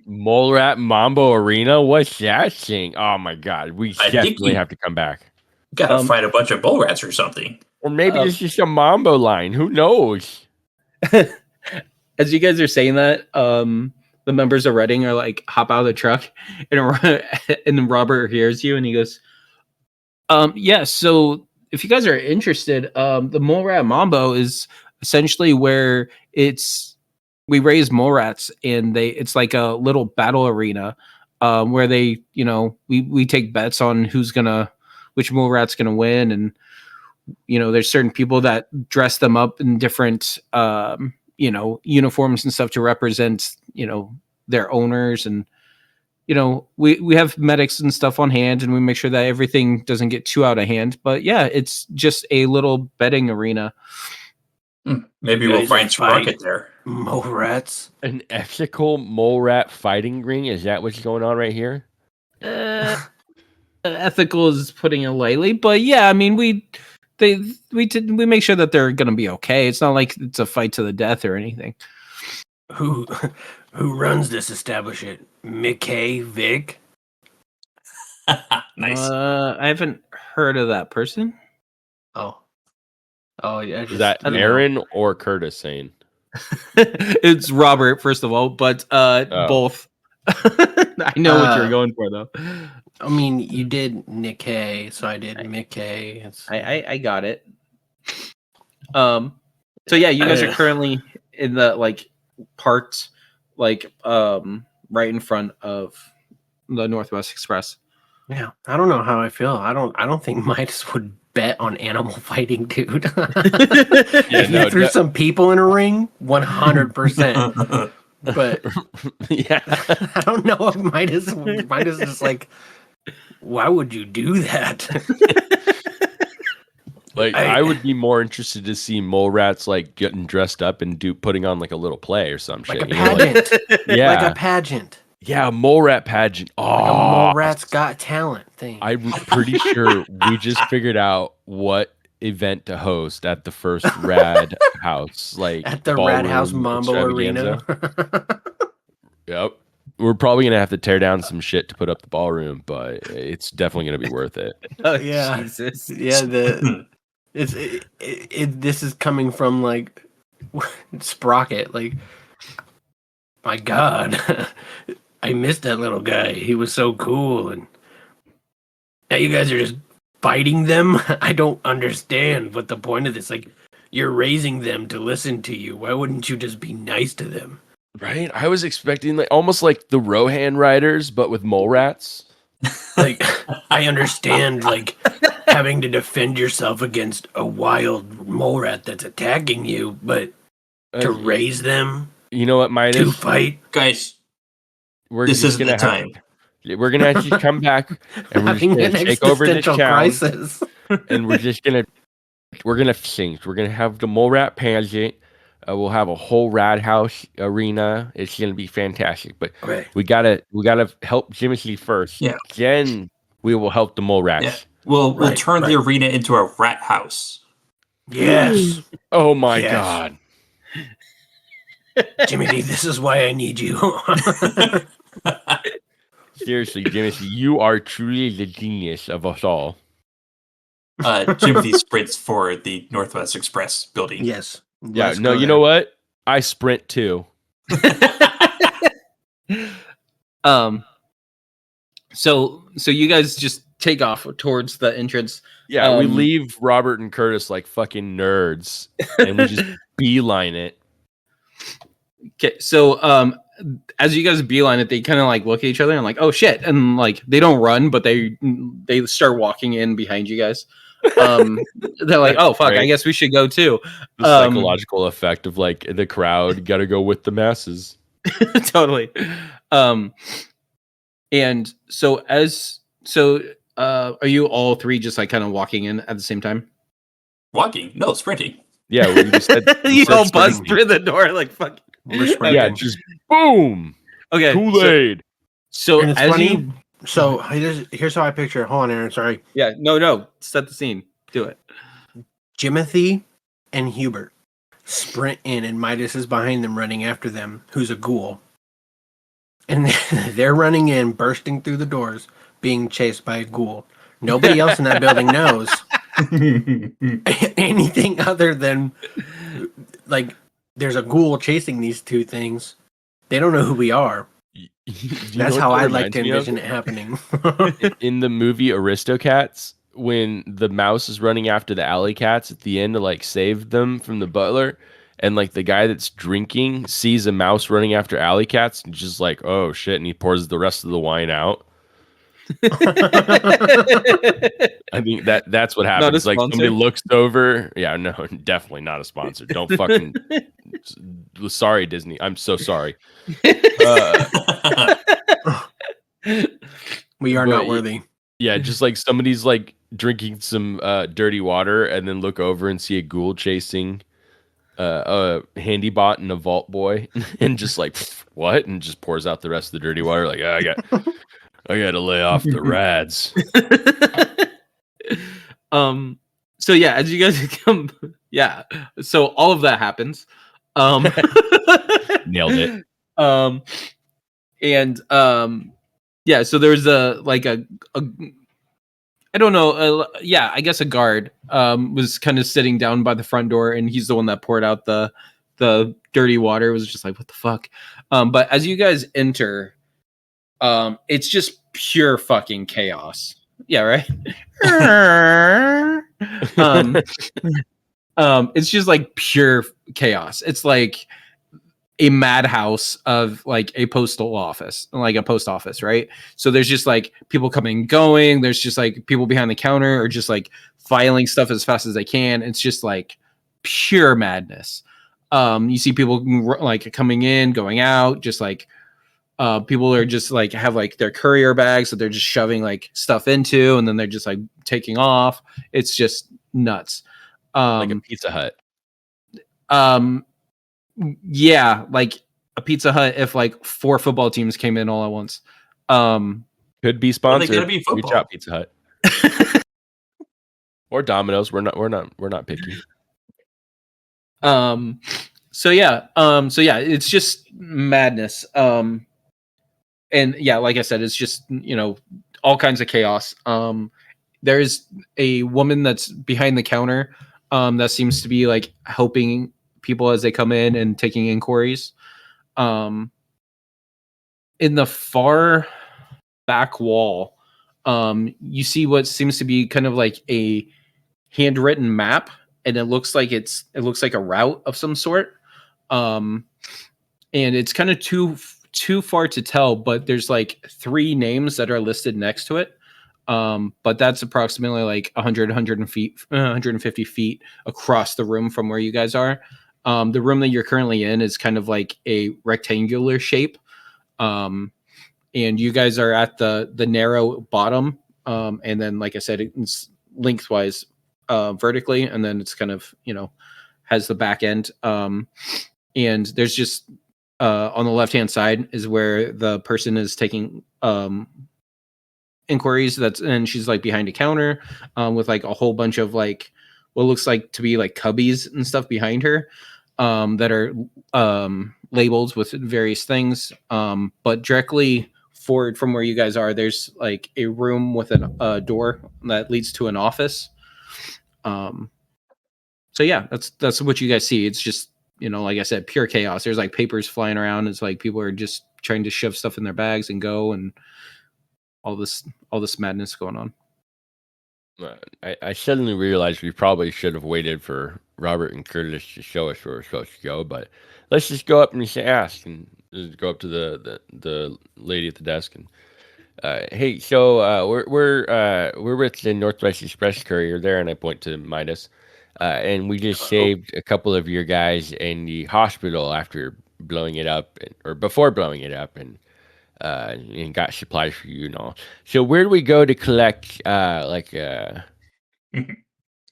Mole Rat Mambo Arena? What's that thing? Oh my god, we definitely have to come back. Gotta fight a bunch of bull rats or something. Or maybe it's just a Mambo line. Who knows? As you guys are saying that, the members of Reading are like hop out of the truck, and Robert hears you and he goes, yeah, so if you guys are interested, the Mole Rat Mambo is essentially where we raise mole rats, and it's like a little battle arena where they, we take bets on which mole rat's gonna win, and there's certain people that dress them up in different uniforms and stuff to represent their owners, and we have medics and stuff on hand, and we make sure that everything doesn't get too out of hand. But yeah, it's just a little betting arena. Maybe we'll find Sprocket there. Mole rats. An ethical mole rat fighting ring? Is that what's going on right here? Ethical is putting it lightly, but yeah, I mean, we make sure that they're gonna be okay. It's not like it's a fight to the death or anything. Who runs this establishment? Mickey Vic? Nice. I haven't heard of that person. Oh yeah. Is that Aaron or Curtis saying? It's Robert, first of all, but both. I know what you're going for, though. I mean, you did Nikkei, so I did Mickey. I got it. So yeah, you guys are currently in the parked right in front of the Northwest Express. Yeah, I don't know how I feel. I don't think Midas would bet on animal fighting, dude. If you threw some people in a ring, 100%. But yeah, I don't know if Midas is like, why would you do that? I would be more interested to see mole rats getting dressed up and putting on a little play or some like shit. A pageant. Yeah, like a pageant. Yeah, a mole rat pageant. Oh, like a Mole Rat's Got Talent thing. I'm pretty sure we just figured out what event to host at the first Rad House, at the Rad House Mambo Arena. Yep. We're probably gonna have to tear down some shit to put up the ballroom, but it's definitely gonna be worth it. Oh yeah, Jesus. Yeah. This is coming from Sprocket. My God, I missed that little guy. He was so cool, and Now you guys are just fighting them? I don't understand what the point of this. Like, you're raising them to listen to you. Why wouldn't you just be nice to them? Right? I was expecting like almost like the Rohan riders, but with mole rats. Like, I understand, like, having to defend yourself against a wild mole rat that's attacking you, but to raise them You know what, to Midas? fight, Guys, We're this just isn't gonna the have time. we're gonna actually come back and we're just having gonna an take over this existential town crisis. and we're gonna sing. We're gonna have the mole rat pageant. We'll have a whole rad house arena. It's gonna be fantastic. But Okay. we gotta help Jimothy first. Yeah. Then we will help the mole rats. Yeah. We'll Right, turn the arena into a rat house. Yes. Oh my Yes. god. Jimothy, this is why I need you. Seriously, Jimothy, you are truly the genius of us all. Jimothy sprints for the Northwest Express building. Yes. Yeah, Let's no, go you know what? I sprint too. So you guys just take off towards the entrance. Yeah, we leave Robert and Curtis like fucking nerds and we just beeline it. Okay, so as you guys beeline it, they kind of like look at each other and like, oh shit, and like they don't run, but they start walking in behind you guys. They're like, oh fuck, Great. I guess we should go too. The psychological effect of like the crowd gotta go with the masses. Totally. And so are you all three just like kind of walking in at the same time? Walking? No, sprinting. Yeah, we just said You said all bust sprinting. through the door like fuck. We're sprinting. Yeah, just boom. Okay. Kool-Aid. So And it's as funny. you So here's how I picture it. Hold on, Aaron. Sorry. yeah, no, set the scene. Do it. Jimothy and Hubert sprint in, and Midas is behind them, running after them, who's a ghoul. And they're running in, bursting through the doors, being chased by a ghoul. Nobody else in that building knows anything other than, like, there's a ghoul chasing these two things. They don't know who we are. Do you That's know how what that I like to reminds me of? envision it happening. In the movie Aristocats, when the mouse is running after the alley cats at the end to like save them from the butler, and like the guy that's drinking sees a mouse running after alley cats and just like, oh shit, and he pours the rest of the wine out. I think that's what happens. Like sponsor? somebody looks over. Yeah, no, definitely not a sponsor. Don't fucking. Sorry, Disney. I'm so sorry. We are But not worthy. Yeah, just like somebody's like drinking some dirty water and then look over and see a ghoul chasing a handy bot and a vault boy and just like what, and just pours out the rest of the dirty water like, I got to lay off the rads. So yeah, as you guys come, yeah, so all of that happens. Nailed it. Yeah, so there's a I don't know, yeah, I guess a guard was kind of sitting down by the front door, and he's the one that poured out the dirty water. It was just like, what the fuck. But as you guys enter, it's just pure fucking chaos. Yeah, right. It's just like pure chaos. It's like a madhouse of like a postal office, like a post office, right? So there's just like people coming and going. There's just like people behind the counter or just like filing stuff as fast as they can. It's just like pure madness. You see people like coming in, going out, just like people are just like have like their courier bags that they're just shoving like stuff into, and then they're just like taking off. It's just nuts. Like a Pizza Hut. Yeah, like a Pizza Hut if like 4 football teams came in all at once. Could be Well, sponsored. they gotta be Reach football. out, Pizza Hut. Or Domino's. We're not picky. So yeah, it's just madness. And yeah, like I said, it's just, you know, all kinds of chaos. There's a woman that's behind the counter that seems to be like helping people as they come in and taking inquiries. In the far back wall, You see what seems to be kind of like a handwritten map, and it looks like a route of some sort. And it's kind of too far to tell, but there's like 3 names that are listed next to it. But that's approximately like 150 feet across the room from where you guys are. The room that you're currently in is kind of like a rectangular shape. And you guys are at the narrow bottom. And then, like I said, it's lengthwise, vertically, and then it's kind of, has the back end. And there's just, on the left-hand side is where the person is taking, inquiries. And she's like behind a counter, with like a whole bunch of like what looks like to be like cubbies and stuff behind her, that are labeled with various things. But directly forward from where you guys are, there's like a room with a door that leads to an office. So yeah, that's what you guys see. It's just, like I said, pure chaos. There's like papers flying around. It's like people are just trying to shove stuff in their bags and go, and all this madness going on. I suddenly realized we probably should have waited for Robert and Curtis to show us where we're supposed to go, but let's just go up and just ask, and just go up to the lady at the desk and, hey, so we're with the Northwest Express courier there, and I point to Midas, and we just saved a couple of your guys in the hospital after blowing it up, or before blowing it up, and got supplies for you and all. So where do we go to collect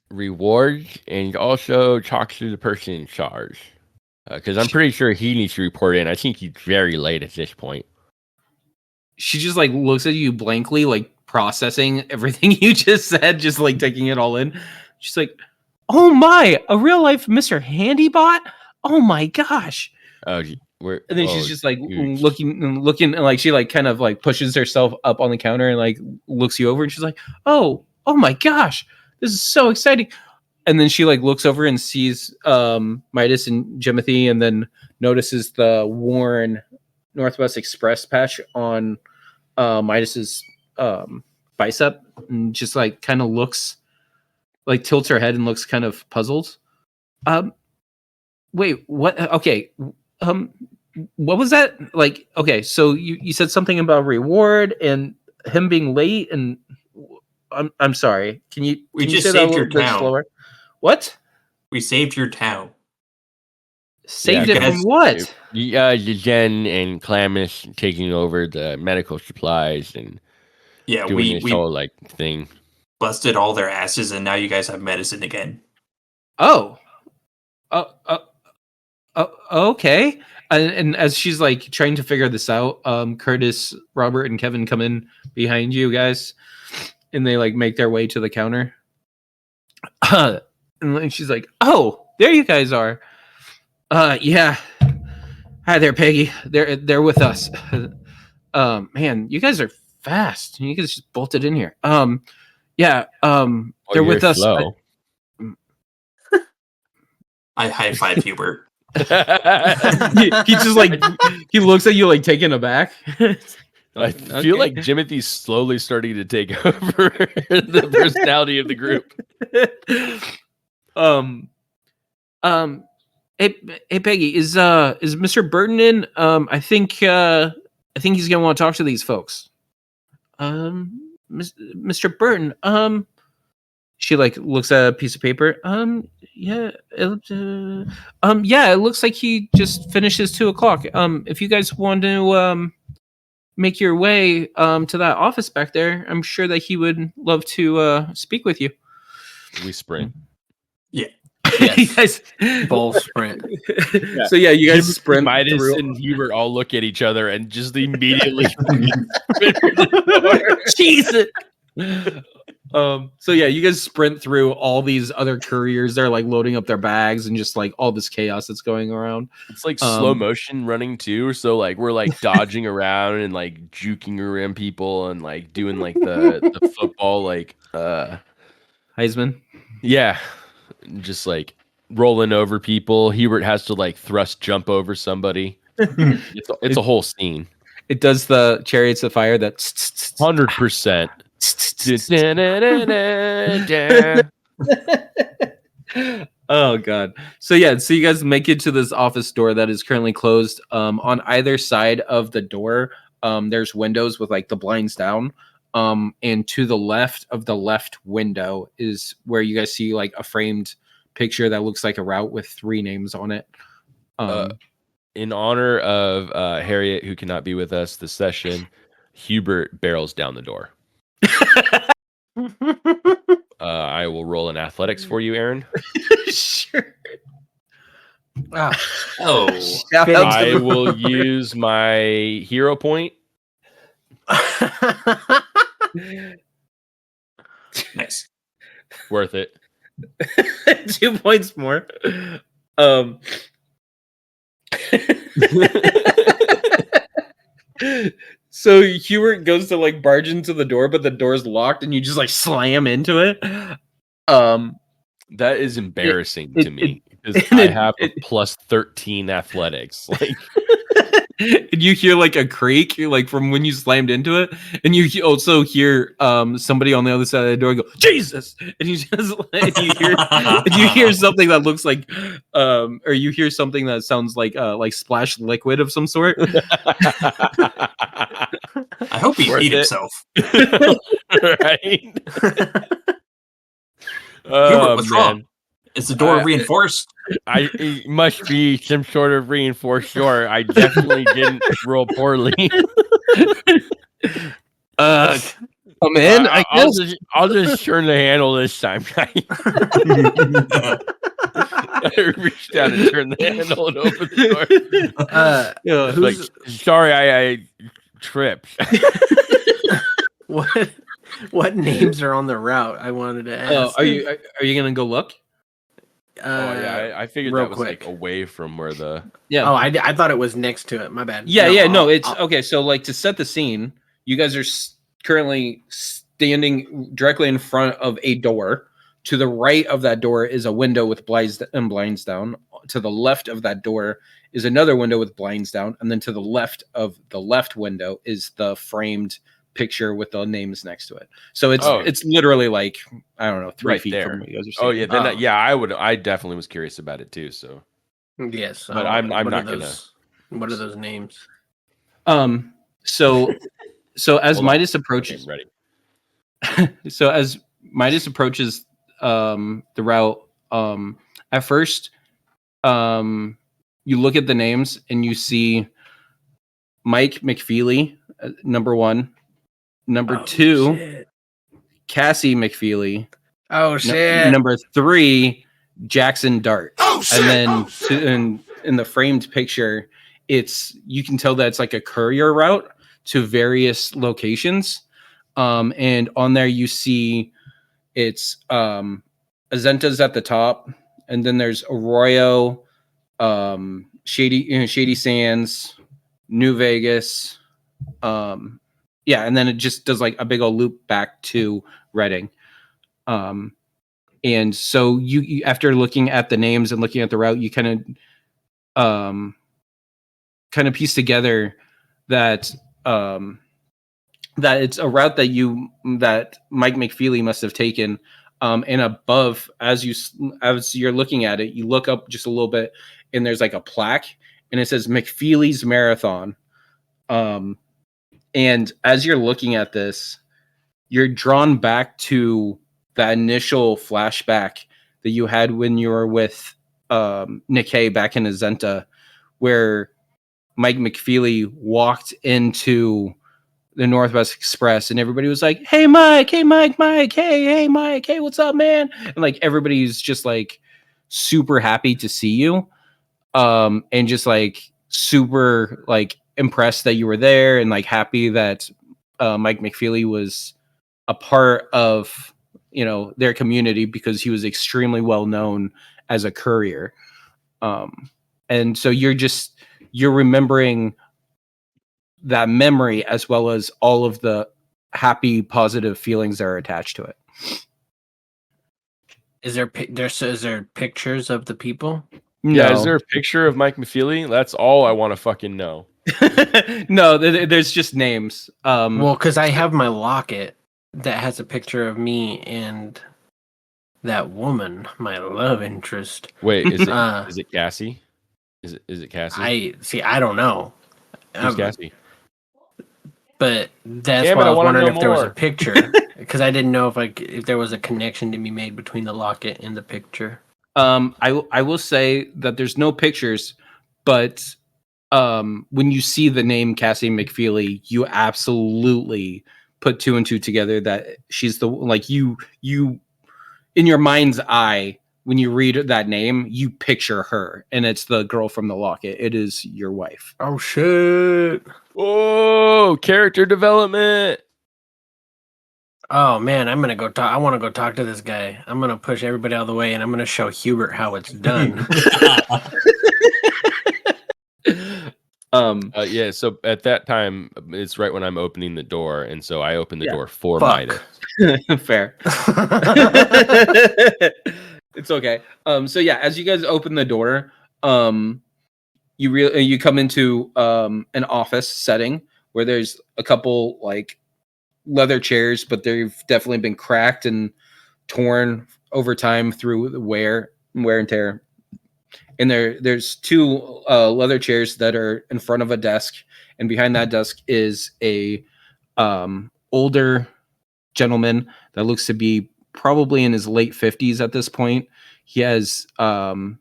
rewards, and also talk to the person in charge? Because I'm pretty sure he needs to report in. I think he's very late at this point. She just like looks at you blankly, like processing everything you just said, just like taking it all in. She's like, "Oh my, a real life Mr. Handybot? Oh my gosh!" And then she's just like huge. looking, and like she like kind of like pushes herself up on the counter and like looks you over, and she's like, "Oh my gosh, this is so exciting!" And then she like looks over and sees Midas and Jimothy, and then notices the worn Northwest Express patch on Midas's bicep, and just like kind of looks, like tilts her head and looks kind of puzzled. Wait, what? Okay. What was that? Like, okay, so you said something about reward and him being late, and I'm sorry. Can you just say that saved a your little bit town. slower? What? We saved your town. Saved Yeah, it from guys- what? Jen and Clamus taking over the medical supplies and Yeah, doing we this whole like thing. busted all their asses, and now you guys have medicine again. Oh. Okay. And as she's like trying to figure this out, Curtis, Robert, and Kevin come in behind you guys, and they like make their way to the counter. And then she's like, "Oh, there you guys are. Yeah. Hi there, Peggy. They're with us. Man, you guys are fast. You guys just bolted in here. Yeah. They're with us. Slow. I high five Hubert. He just like he looks at you like taken aback. I feel like Jimothy's slowly starting to take over the personality of the group. Hey Peggy, is Mr. Burton in? I think he's gonna want to talk to these folks. Mr. Burton, she like looks at a piece of paper. Yeah, it looks like he just finished his 2:00. If you guys want to make your way to that office back there, I'm sure that he would love to speak with you. We sprint. You guys Bull sprint. So yeah, you guys Jimothy, sprint Midas through. and Hubert all look at each other and just immediately. Jesus. So yeah, you guys sprint through all these other couriers. They're like loading up their bags and just like all this chaos that's going around. It's like slow motion running too. So like we're like dodging around and like juking around people and like doing like the football like Heisman. yeah, just like rolling over people. Hubert has to like thrust jump over somebody. It's a whole scene. It does the Chariots of Fire. That 100%. Oh god. So yeah, so you guys make it to this office door that is currently closed. On either side of the door, there's windows with like the blinds down. And to the left of the left window is where you guys see like a framed picture that looks like a route with 3 names on it. In honor of Harriet, who cannot be with us this session, Hubert barrels down the door. I will roll an athletics for you, Aaron. Sure. Oh, Shout out I to will use my hero point. nice. Worth it. 2 points more. So Hubert goes to like barge into the door, but the door's locked, and you just like slam into it. That is embarrassing to me because and I have a plus 13 athletics. Like, and you hear like a creak, like from when you slammed into it, and you also hear somebody on the other side of the door go, "Jesus!" And you just you hear something that looks like, or you hear something that sounds like splash liquid of some sort. I hope he Worth beat it. himself. right? Hubert, what's man. wrong? Is the door reinforced? It must be some sort of reinforced door. I definitely didn't roll poorly. Come in, I guess. I'll just turn the handle this time, guys. I reached down and turned the handle and opened the door. Like, sorry, I tripped. What names are on the route? I wanted to ask. Are you gonna go look? I figured real that was quick. like away from where the. Yeah. Oh, I thought it was next to it. My bad. No, it's I'll- okay. So, like, to set the scene, you guys are currently standing directly in front of a door. To the right of that door is a window with blinds down. To the left of that door is another window with blinds down, and then to the left of the left window is the framed picture with the names next to it. So it's literally like, I don't know, 3 Right feet there. from what you guys are Oh seeing. yeah, then I definitely was curious about it too. So Yes, but I'm what not are those, What are those names? So as Hold on. Midas approaches, Okay, ready. so as Midas approaches the route, at first, you look at the names and you see Mike McFeely, number 1, number 2, shit. Cassie McFeely, Oh shit! number 3, Jackson Dart. And then in the framed picture, you can tell that it's like a courier route to various locations. And on there you see it's Azenta's at the top, and then there's Arroyo, Shady Sands, New Vegas. And then it just does like a big old loop back to Reading. And so you after looking at the names and looking at the route, you kind of piece together that that it's a route that Mike McFeely must have taken. And above, as you're looking at it, you look up just a little bit, and there's like a plaque, and it says McFeely's Marathon. And as you're looking at this, you're drawn back to that initial flashback that you had when you were with Nikkei back in Azenta, where Mike McFeely walked into the Northwest Express and everybody was like, "Hey Mike, hey Mike, hey Mike, hey, what's up, man?" And like everybody's just like super happy to see you, and just like super like impressed that you were there, and like happy that Mike McFeely was a part of their community because he was extremely well known as a courier. And so you're remembering that memory as well as all of the happy, positive feelings that are attached to it. Is there pictures of the people? Yeah, is there a picture of Mike McFeely? That's all I want to fucking know. No, there's just names. Well, because I have my locket that has a picture of me and that woman, my love interest. Wait, is it Uh, is it Cassie? Is it Cassie? I don't know. Who's Cassie? But that's Damn why it, I I was wanna wondering know if there was a more. picture, because I didn't know if there was a connection to be made between the locket and the picture. I will say that there's no pictures, but when you see the name Cassie McFeely, you absolutely put two and two together that she's the like you in your mind's eye when you read that name, you picture her, and it's the girl from the locket. It is your wife. Oh shit! Oh, character development. Oh man, I'm gonna go talk. I want to go talk to this guy. I'm gonna push everybody out of the way, and I'm gonna show Hubert how it's done. Yeah, so at that time, it's right when I'm opening the door, and so I open the Yeah. door for Fuck. Midas. Fair. It's okay. So yeah, as you guys open the door, you come into an office setting where there's a couple like leather chairs, but they've definitely been cracked and torn over time through the wear and tear. And there's two leather chairs that are in front of a desk, and behind that desk is a older gentleman that looks to be probably in his late 50s at this point. He has I'd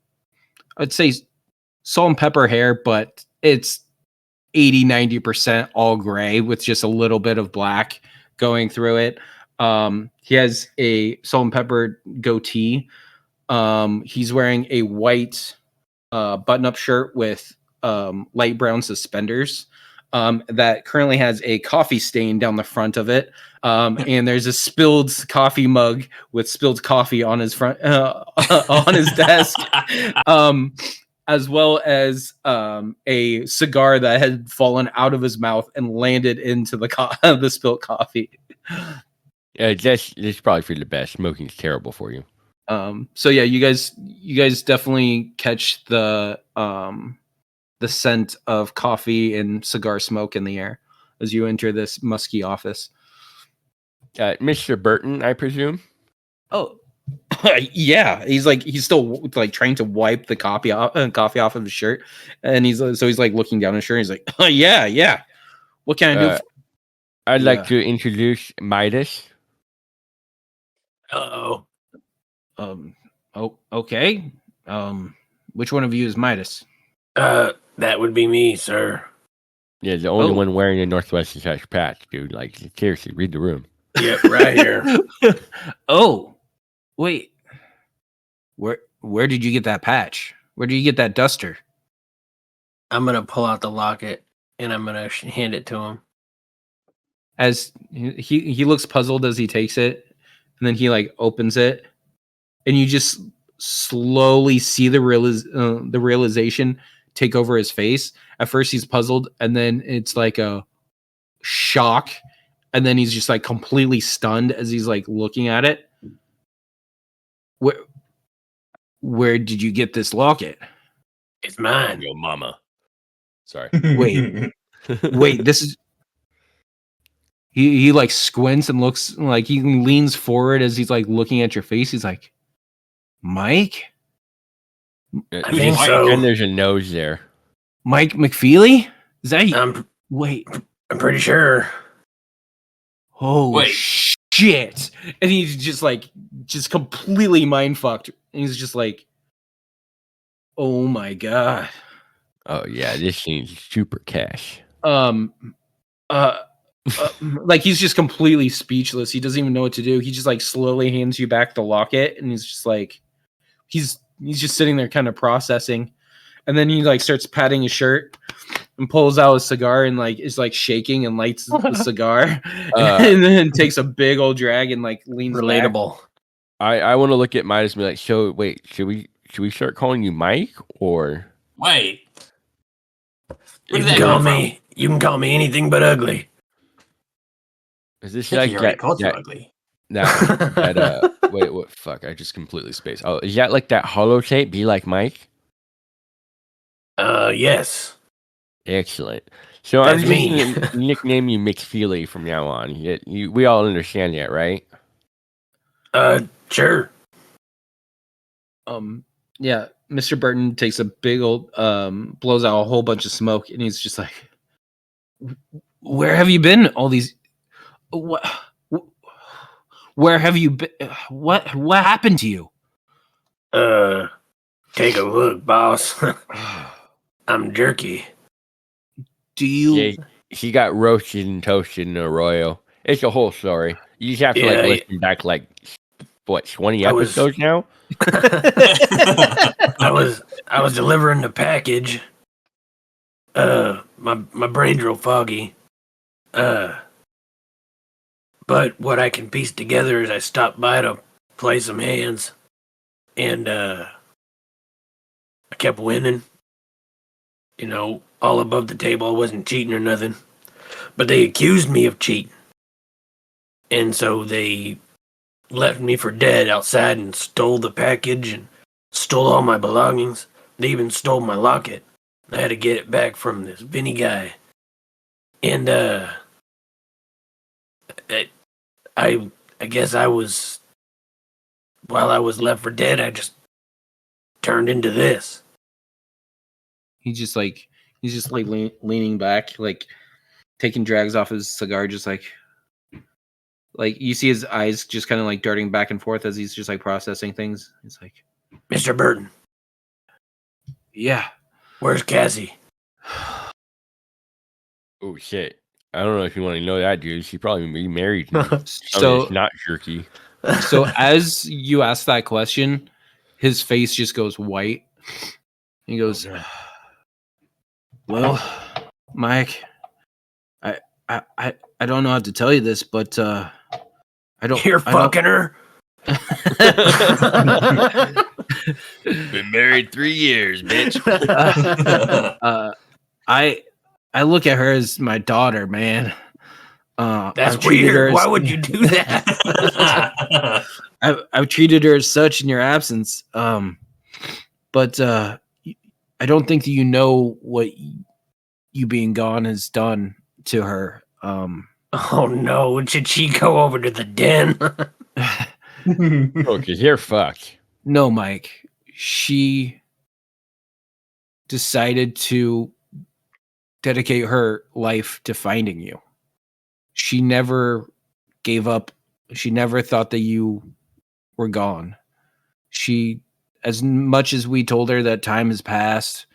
say salt and pepper hair, but it's 80-90% all gray with just a little bit of black going through it. He has a salt and pepper goatee. He's wearing a white button-up shirt with light brown suspenders that currently has a coffee stain down the front of it. And there's a spilled coffee mug with spilled coffee on his front on his desk. As well as a cigar that had fallen out of his mouth and landed into the the spilled coffee. That's probably for the best. Smoking's terrible for you. So yeah, you guys definitely catch the scent of coffee and cigar smoke in the air as you enter this musky office. Mr. Burton, I presume. Oh, yeah. He's still like trying to wipe the coffee off of his shirt, and he's like looking down his shirt. And he's like, oh, yeah. What can I do? I'd like to introduce Midas. Uh-oh. Oh, okay. Which one of you is Midas? That would be me, sir. Yeah, the only one wearing a Northwestern Sash patch, dude. Like, seriously, read the room. Yep, right here. Oh, wait. Where did you get that patch? Where did you get that duster? I'm gonna pull out the locket and I'm gonna hand it to him. As he looks puzzled as he takes it, and then he like opens it, and you just slowly see the realization take over his face. At first he's puzzled, and then it's like a shock, and then he's just like completely stunned as he's like looking at it. Where did you get this locket? It's mine. Yo, mama. Sorry. Wait, this is... He like squints and looks like he leans forward as he's like looking at your face. He's like, Mike? I think so. And there's a nose there. Mike McFeely? Is that you? Wait. I'm pretty sure. Oh, shit. And he's just completely mind fucked. And he's just like, oh my God. Oh, yeah. This seems super cash. Like he's just completely speechless. He doesn't even know what to do. He just like slowly hands you back the locket, and he's just like, he's just sitting there kind of processing, and then he like starts patting his shirt and pulls out a cigar and like is like shaking and lights the cigar, and then takes a big old drag and like leans relatable. back. I want to look at Midas and be like, so wait, should we start calling you Mike or wait? You can call me anything but ugly. Is this I think like he already called you that, ugly? wait, what? Fuck! I just completely spaced. Oh, is that like that hollow shape? Be like Mike? Yes. Excellent. So That's I'm just me. gonna nickname you McFeely from now on. We all understand that, right? Sure. Yeah, Mr. Burton takes a big old blows out a whole bunch of smoke, and he's just like, where have you been all these what where have you been? What happened to you? Take a look, boss. I'm jerky. Do you Yeah, he got roasted and toasted in Arroyo. It's a whole story. You just have to Yeah, listen back 20 I was- episodes now? I was delivering the package. My brain's real foggy. But what I can piece together is I stopped by to play some hands, and I kept winning. You know, all above the table. I wasn't cheating or nothing, but they accused me of cheating, and so they left me for dead outside and stole the package and stole all my belongings. They even stole my locket. I had to get it back from this Vinny guy. And I guess while I was left for dead, I just turned into this. he's just like leaning back, like taking drags off his cigar, just like you see his eyes just kind of like darting back and forth as he's just like processing things. He's like, Mr. Burton, yeah. where's Cassie? Oh shit! I don't know if you want to know that, dude. She probably be married. Now. So it's not jerky. So as you ask that question, his face just goes white. He goes, "Well, Mike, I don't know how to tell you this, but I don't. You're I don't- fucking her? Been married 3 years, bitch. I look at her as my daughter, man. That's I've treated her weird. as- Why would you do that? I've treated her as such in your absence. But I don't think that you know what you being gone has done to her. Oh no, should she go over to the den? Oh, because you're fucked. No, Mike. She decided to dedicate her life to finding you. She never gave up. She never thought that you were gone. She, as much as we told her that time has passed,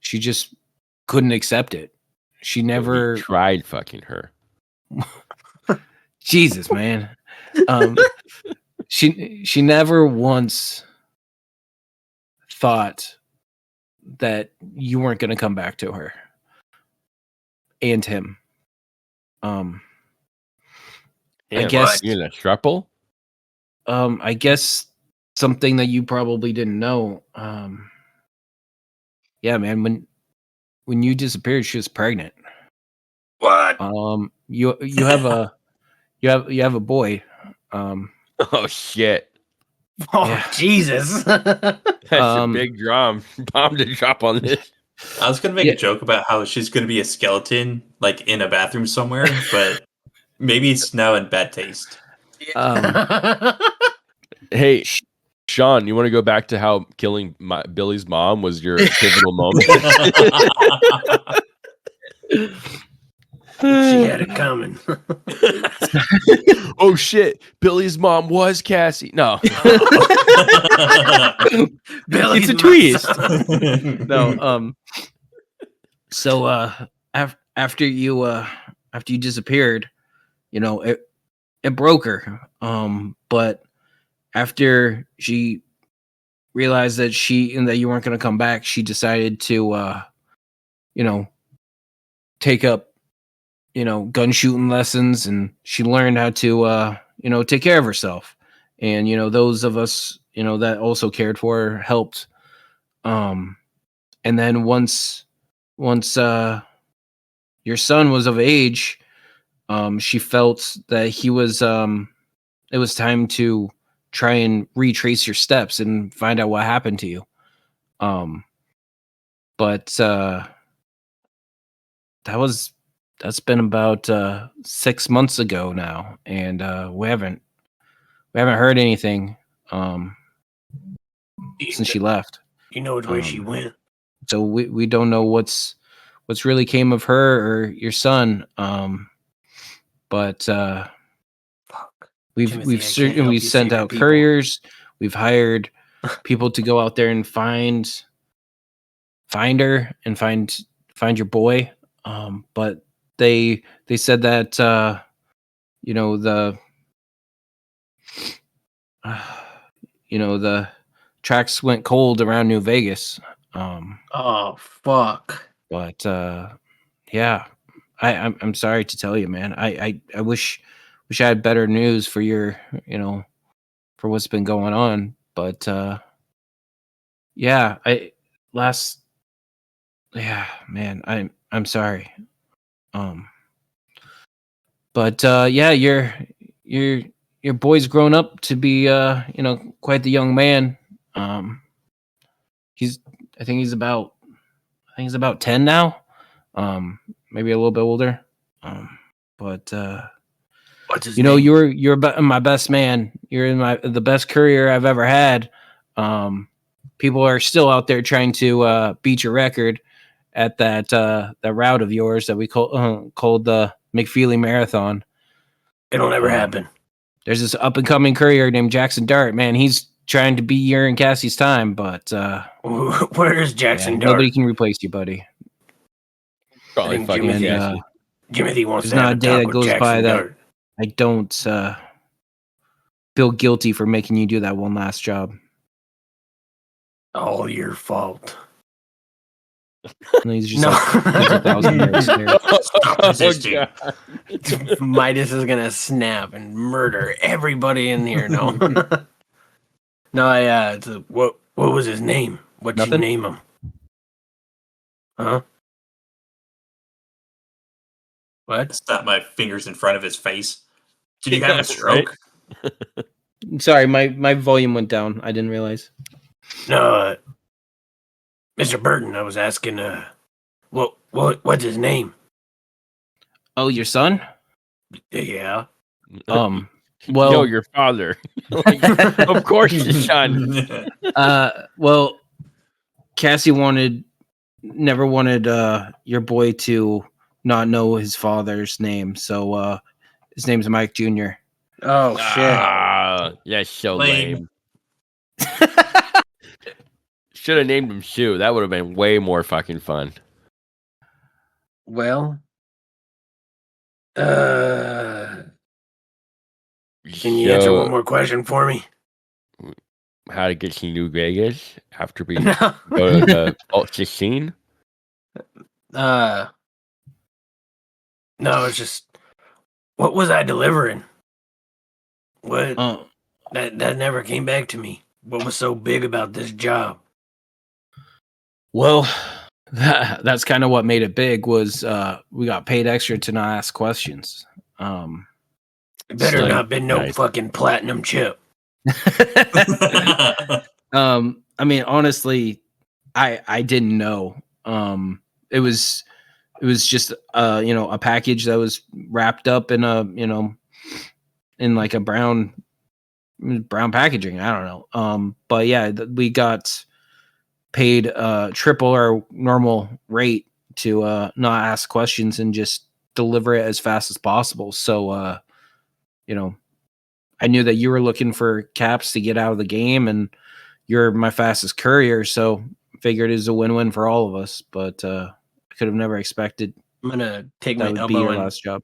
she just couldn't accept it. She So he never. tried fucking her. Jesus, man. She never once thought that you weren't going to come back to her and him. I Damn, guess- you in a throuple? I guess something that you probably didn't know. Yeah, man. When you disappeared, she was pregnant. What? You have a you have a boy. Oh shit! Oh, Yeah. Jesus. That's a Um, big bomb to drop on this. I was gonna make Yeah. a joke about how she's gonna be a skeleton, like in a bathroom somewhere, but maybe it's now in bad taste. Hey, Sean, you want to go back to how killing Billy's mom was your pivotal moment? She had it coming. Oh shit! Billy's mom was Cassie. No, Billy's It's a twist. No, so after you disappeared, you know, it broke her. But after she realized that that you weren't going to come back, she decided to you know, take up, you know, gun shooting lessons, and she learned how to you know, take care of herself. And you know, those of us, you know, that also cared for her helped. And then once your son was of age, she felt that he was it was time to try and retrace your steps and find out what happened to you. But that's been about 6 months ago now, and we haven't heard anything since she left. You know which way she went. So we don't know what's really came of her or your son. But Fuck. we've Jimothy, I can't certainly help you sent save your out people. couriers. We've hired people to go out there and find her and find your boy. But they said that you know the the tracks went cold around New Vegas. Oh fuck. But yeah, I'm sorry to tell you, man. I wish I had better news for your for what's been going on. But yeah, man, I'm sorry. But yeah, your boy's grown up to be quite the young man. I think he's about 10 now. Maybe a little bit older. But What's his name? you're my best man. You're the best courier I've ever had. People are still out there trying to beat your record at that route of yours that we called the McFeely Marathon. It'll never happen. There's this up and coming courier named Jackson Dart. Man, he's trying to beat your and Cassie's time, but Where is Jackson Dart? nobody can replace you, buddy. Probably think fucking Jimothy- Cassie. Jimothy wants There's to not have a a day talk that with goes Jackson by that Dart. I don't feel guilty for making you do that one last job. All your fault. And he's just No. gives 1,000 minutes there. Stop resisting. God. Midas is gonna snap and murder everybody in here. No, no. What was his name? What'd you Nothing? name him? Huh? What? Snap my fingers in front of his face. Did you have Yeah, a stroke? Sorry, my volume went down. I didn't realize. No, Mr. Burton. I was asking. What's his name? Oh, your son? Yeah. Well, No, your father. Like, of course, your son. well, Cassie never wanted your boy to not know his father's name, so his name's Mike Jr. Oh shit. Yeah, so Lame. lame. Should have named him Sue. That would have been way more fucking fun. Well. Can you answer one more question for me? How to get to New Vegas after we No. go to the Vault 16? No, it's just what was I delivering? What that never came back to me. What was so big about this job? Well, that's kind of what made it big was we got paid extra to not ask questions. It better So not been no nice. fucking platinum chip. I mean, honestly, I didn't know. It was just a package that was wrapped up in in like a brown packaging. I don't know. But yeah, we got paid triple our normal rate to not ask questions and just deliver it as fast as possible. So I knew that you were looking for caps to get out of the game, and you're my fastest courier, so figured it was a win-win for all of us. But I could have never expected I'm gonna take that my would be elbow your and last job.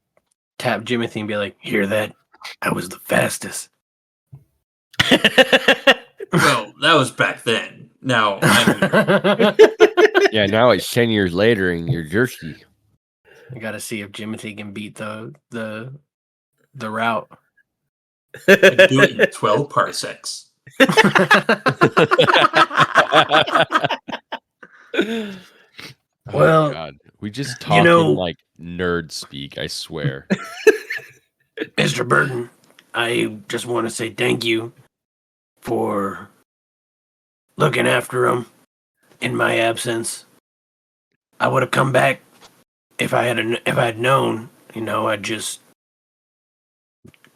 tap Jimothy and be like, "Hear that? I was the fastest." Well, that was back then. Now, I'm Yeah, now it's 10 years later and you're jerky. I gotta see if Jimothy can beat the route. do it in 12 parsecs. Well, oh, God. We just talk in like nerd speak, I swear. Mr. Burton, I just want to say thank you for looking after him in my absence. I would have come back if I had known, I'd just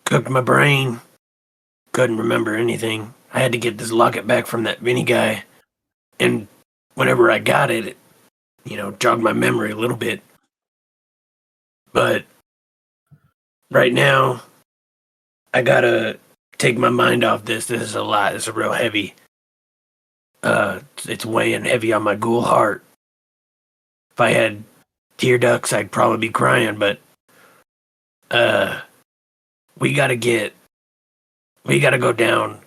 cooked my brain. Couldn't remember anything. I had to get this locket back from that Vinny guy, and whenever I got it, jogged my memory a little bit. But right now, I gotta take my mind off this. This is a lot. This is real heavy. It's weighing heavy on my ghoul heart. If I had tear ducts, I'd probably be crying. But we gotta go down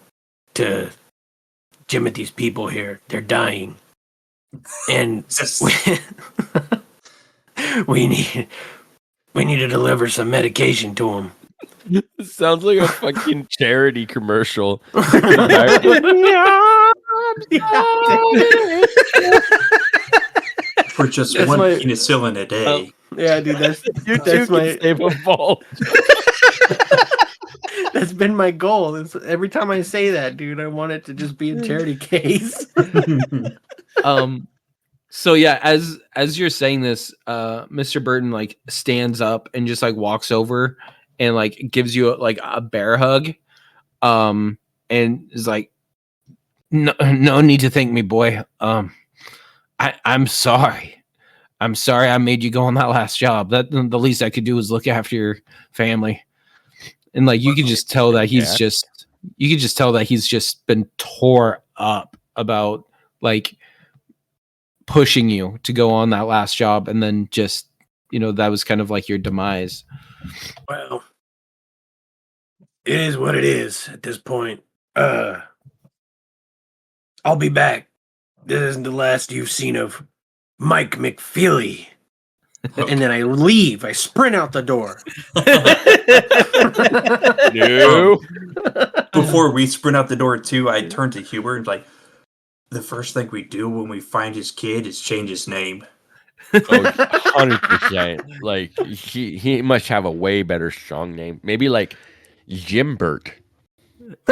to Jimothy's people here. They're dying, and we need to deliver some medication to them. This sounds like a fucking charity commercial. For just That's one my- penicillin a day. Yeah, dude, that's You that's two my can save a vault. that's been my goal. Every time I say that, dude, I want it to just be a charity case. So yeah, as you're saying this, Mr. Burton like stands up and just like walks over and like gives you like a bear hug, and is like, no need to thank me, boy. I'm sorry. I'm sorry I made you go on that last job. That the least I could do was look after your family. And like you could just tell that he's just been tore up about like pushing you to go on that last job, and then just that was kind of like your demise. Well, it is what it is at this point. I'll be back. This isn't the last you've seen of Mike McFeely. And then I leave. I sprint out the door. No. Before we sprint out the door too, I turned to Hubert and like, the first thing we do when we find his kid is change his name. Oh, 100%. Like he must have a way better strong name. Maybe like Jimbert.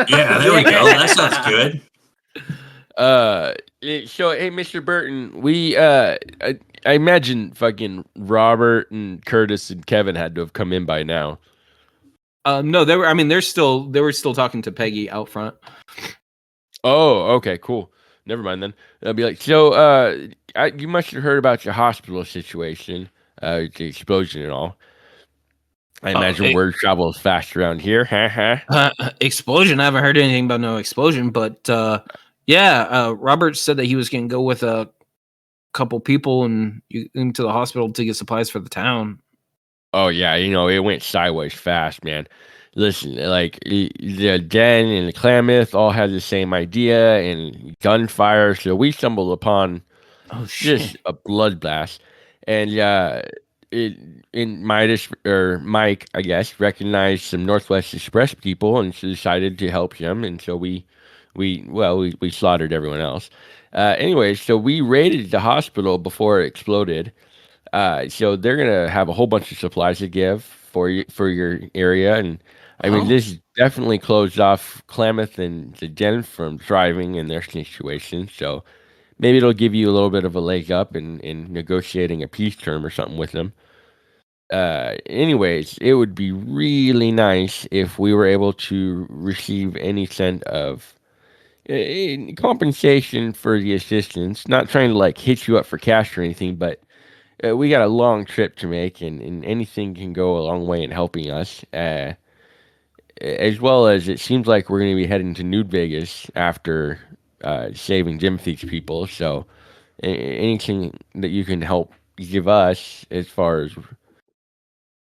Yeah, there we go. That sounds good. So hey, Mr. Burton, we I imagine fucking Robert and Curtis and Kevin had to have come in by now. No, they were still talking to Peggy out front. Oh, okay, cool. Never mind then. I'll be like, so you must have heard about your hospital situation, the explosion and all. I imagine word travels fast around here. Explosion. I haven't heard anything about no explosion, but Robert said that he was going to go with a couple people into the hospital to get supplies for the town. Oh yeah, it went sideways fast, man. Listen, like the Den and the Klamath all had the same idea and gunfire, so we stumbled upon just a bloodbath. And Mike, I guess, recognized some Northwest Express people and decided to help him, and so we slaughtered everyone else. Anyway, so we raided the hospital before it exploded. So they're gonna have a whole bunch of supplies to give for your area, and I mean this definitely closed off Klamath and the Den from thriving in their situation. So maybe it'll give you a little bit of a leg up in negotiating a peace term or something with them. Anyways, it would be really nice if we were able to receive any kind of compensation for the assistance. Not trying to like hit you up for cash or anything, but we got a long trip to make, and anything can go a long way in helping us. As well as it seems like we're going to be heading to New Vegas after saving Jimothy's people. So anything that you can help give us, as far as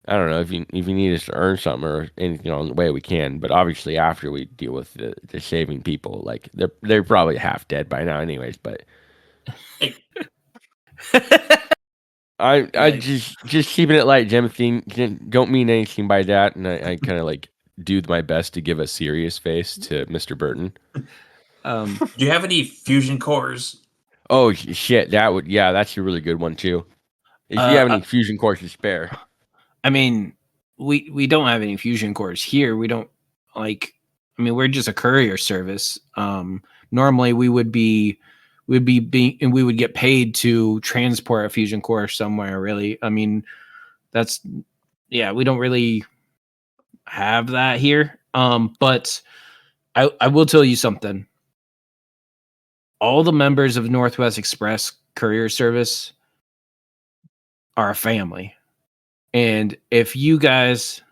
I don't know if you need us to earn something or anything on the way, we can. But obviously, after we deal with the saving people, like they're probably half dead by now, anyways. But I just keeping it light, Jimothy. Don't mean anything by that, and I kind of like do my best to give a serious face to Mr. Burton. Do you have any fusion cores? Oh shit, that's a really good one too. If you have any fusion cores to spare. I mean, we don't have any fusion cores here. We don't we're just a courier service. Normally we would be we would get paid to transport a fusion core somewhere. Really, I mean, we don't really have that here. But I will tell you something. All the members of Northwest Express Courier Service are a family. And if you guys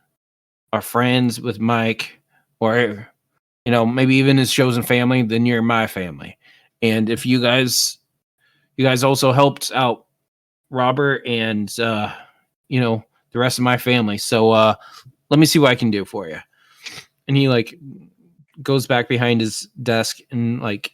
are friends with Mike, or maybe even his chosen family, then you're my family. And if you guys also helped out Robert and the rest of my family. So let me see what I can do for you. And he like goes back behind his desk and like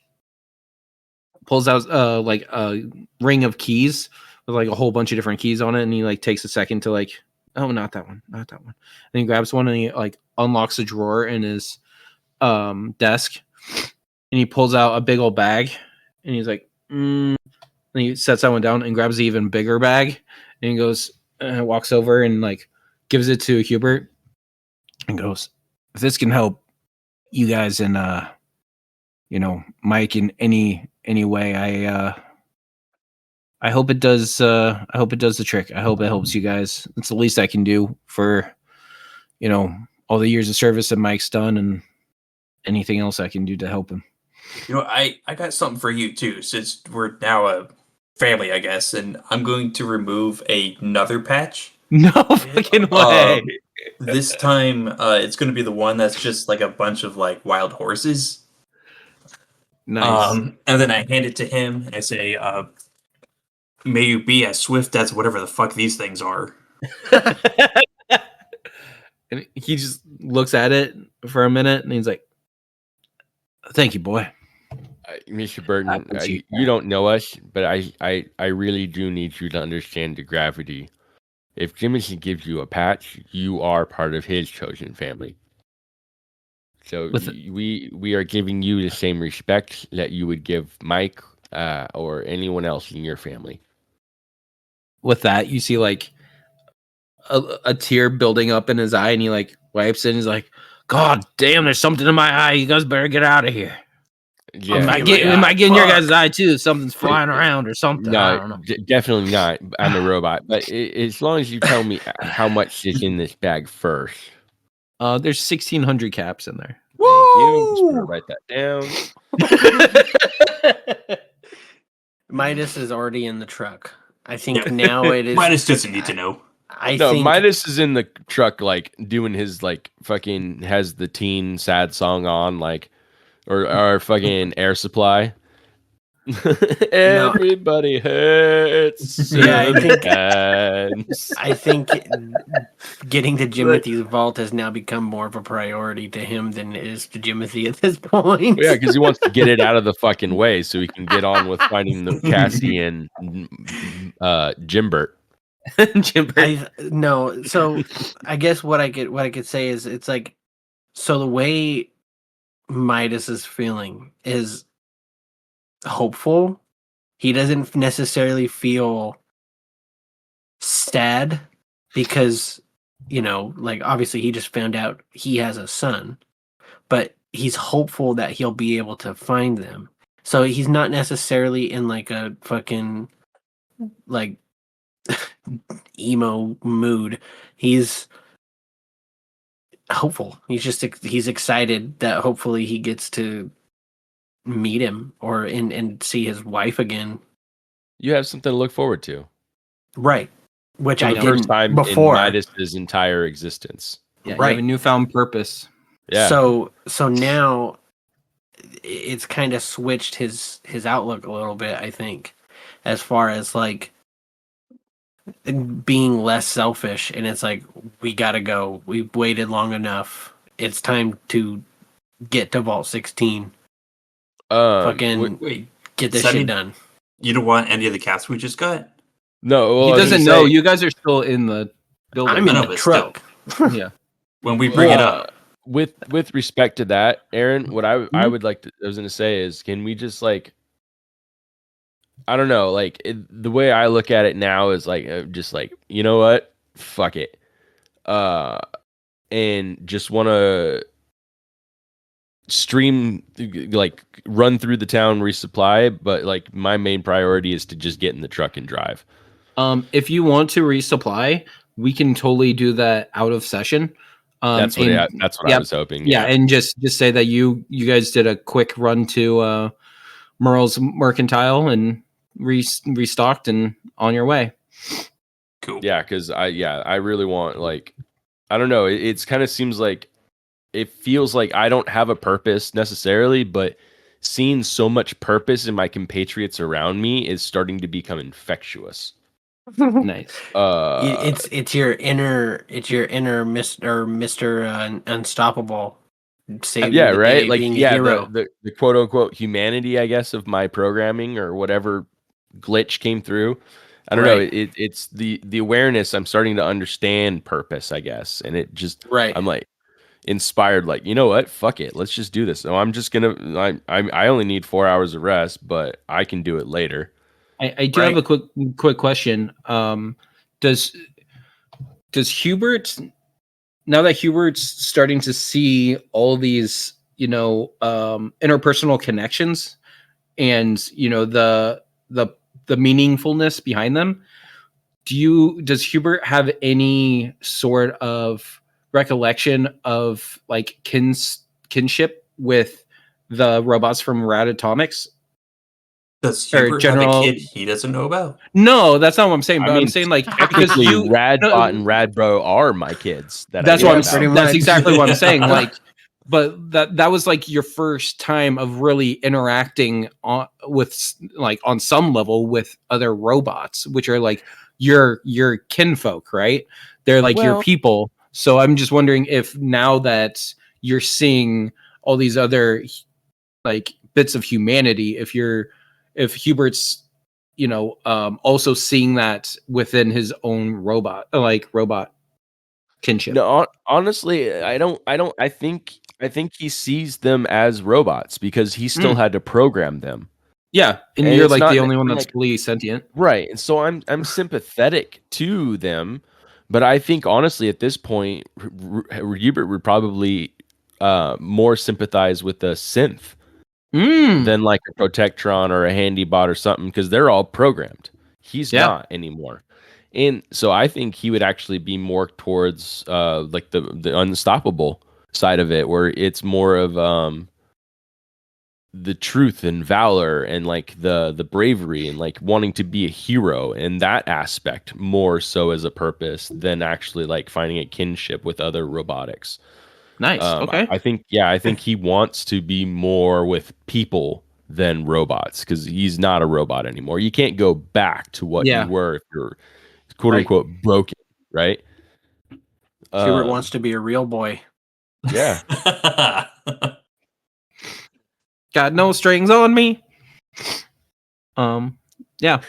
pulls out like a ring of keys with like a whole bunch of different keys on it, and he like takes a second to like, oh, not that one. And he grabs one and he like unlocks a drawer in his desk, and he pulls out a big old bag, and he's like, and he sets that one down and grabs the even bigger bag, and he goes walks over and like gives it to Hubert and goes, if this can help you guys and Mike in any way, I hope it does. I hope it does the trick. I hope it helps you guys. It's the least I can do for, all the years of service that Mike's done, and anything else I can do to help him. I got something for you too, since we're now a family, I guess, and I'm going to remove another patch. No fucking way. This time, it's going to be the one that's just like a bunch of like wild horses. Nice. And then I hand it to him and I say, may you be as swift as whatever the fuck these things are. And he just looks at it for a minute and he's like, thank you, boy. Mr. Burton, you don't know us, but I really do need you to understand the gravity. If Jimothy gives you a patch, you are part of his chosen family. So we are giving you the same respect that you would give Mike or anyone else in your family. With that, you see like a tear building up in his eye, and he like wipes it and he's like, God damn, there's something in my eye. You guys better get out of here. Yeah. Am I getting your guys' eye too? Something's flying around or something. I don't know. Definitely not. I'm a robot. But as long as you tell me how much is in this bag first. There's 1,600 caps in there. Thank you. Just gonna write that down. Midas is already in the truck. I think now it is. Midas doesn't need to know. I think Midas is in the truck, like doing his like fucking has the teen sad song on, like or fucking Air Supply. Everybody hurts. Yeah, I think getting to Jimothy's vault has now become more of a priority to him than it is to Jimothy at this point. Yeah, because he wants to get it out of the fucking way so he can get on with finding the Cassie and Jimbert. No, so I guess what I could say is it's like, so the way Midas is feeling is hopeful. He doesn't necessarily feel sad because, like obviously he just found out he has a son, but he's hopeful that he'll be able to find them. So he's not necessarily in like a fucking like emo mood. He's hopeful. He's excited that hopefully he gets to meet him or and see his wife again. You have something to look forward to, right? Which I didn't first time before in Midas's entire existence. Yeah, right. You have a newfound purpose. Yeah. So now it's kind of switched his outlook a little bit, I think, as far as like being less selfish, and it's like, we gotta go. We've waited long enough. It's time to get to Vault 16. Fucking wait, get this shit done. You don't want any of the caps we just got? No, well, He doesn't know. You guys are still in the building. I'm in No, the but truck. Yeah. When we bring it up. With respect to that, Aaron, what I would like to, I was going to say is, can we just like, I don't know, like the way I look at it now is like, just like, you know what, fuck it, and just want to stream, like run through the town, resupply, but like my main priority is to just get in the truck and drive. If you want to resupply, we can totally do that out of session. That's what I was hoping. Yeah, and just say that you guys did a quick run to Merle's Mercantile and restocked and on your way. Cool. Yeah, because I really want, like, I don't know. It's kind of seems like it feels like I don't have a purpose necessarily, but seeing so much purpose in my compatriots around me is starting to become infectious. Nice. It's your inner Mr. Unstoppable. Saving Yeah, the right. day, Like, being a yeah, hero. the quote unquote humanity, I guess, of my programming or whatever glitch came through. I don't know. Right. It's the awareness. I'm starting to understand purpose, I guess, and it just Right. I'm like inspired. Like, you know what? Fuck it. Let's just do this. So I'm just gonna. I only need 4 hours of rest, but I can do it later. I do have a quick question. Does Hubert, now that Hubert's starting to see all these, interpersonal connections and the meaningfulness behind them, does Hubert have any sort of recollection of like kinship with the robots from Radatomics? Does Hubert have a kid he doesn't know about? No, that's not what I'm saying. But I'm saying like because technically, Radbot and Radbro are my kids. That's exactly what I'm saying. Like, but that was like your first time of really interacting with like on some level with other robots, which are like your kinfolk, right? They're like your people. So I'm just wondering if now that you're seeing all these other like bits of humanity, if Hubert's also seeing that within his own robot kinship. No, honestly, I don't. I think he sees them as robots because he still had to program them. Yeah, and you're like the only one that's fully sentient, right? And so I'm sympathetic to them, but I think honestly at this point, Hubert would probably more sympathize with the synth than like a Protectron or a Handybot or something, because they're all programmed. He's not anymore. And so I think he would actually be more towards like the unstoppable side of it, where it's more of the truth and valor and like the bravery and like wanting to be a hero and that aspect more so as a purpose than actually like finding a kinship with other robotics. Nice. Okay. I think he wants to be more with people than robots, because he's not a robot anymore. You can't go back to what you were if you're quote unquote broken, right? Hubert wants to be a real boy. Yeah. Got no strings on me. Yeah.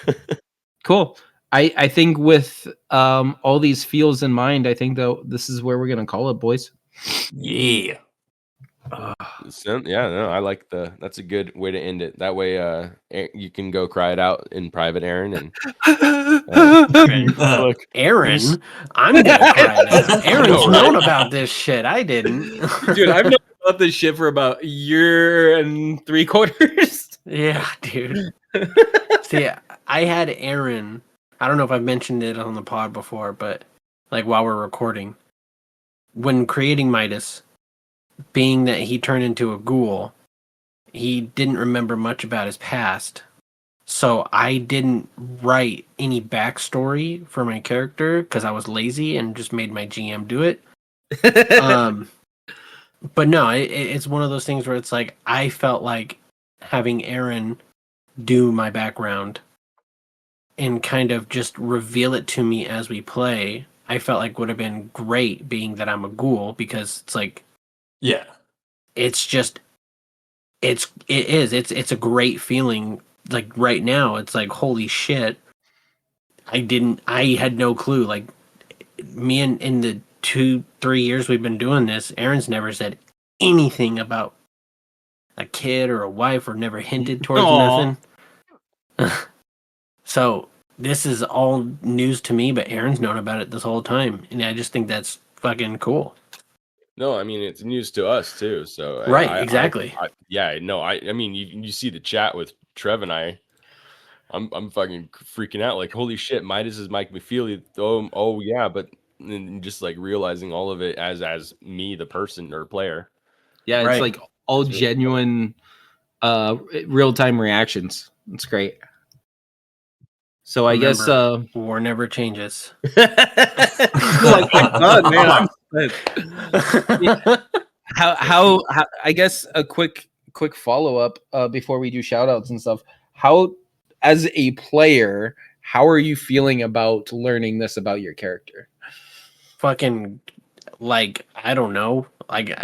Cool. I think with all these feels in mind, I think though this is where we're gonna call it, boys. Yeah. Yeah, no, I like that's a good way to end it. That way you can go cry it out in private, Aaron, and look, Aaron, I'm gonna cry now. Aaron's known about this shit. I didn't. Dude, I've known about this shit for about a year and 3/4. Yeah, dude. See, I had Aaron, I don't know if I've mentioned it on the pod before, but like while we're recording, when creating Midas, being that he turned into a ghoul, he didn't remember much about his past. So I didn't write any backstory for my character because I was lazy and just made my GM do it. But no, it's one of those things where it's like I felt like having Aaron do my background and kind of just reveal it to me as we play, I felt like would have been great, being that I'm a ghoul, because it's like, yeah, it's just, it's a great feeling. Like right now, it's like, holy shit. I had no clue. Like me in the 2-3 years we've been doing this, Aaron's never said anything about a kid or a wife, or never hinted towards nothing. So this is all news to me, but Aaron's known about it this whole time, and I just think that's fucking cool. No, I mean it's news to us too. So Right, exactly. I mean you see the chat with Trev and I'm fucking freaking out. Like, holy shit, Midas is Mike McFeely. Oh yeah, but then just like realizing all of it as me, the person or player. Yeah, it's Right. like all It's really genuine, real time reactions. It's great. So I guess Remember, war never changes. like my God, man, how I guess a quick follow up before we do shout outs and stuff. How, as a player, how are you feeling about learning this about your character? Fucking, like, I don't know. Like,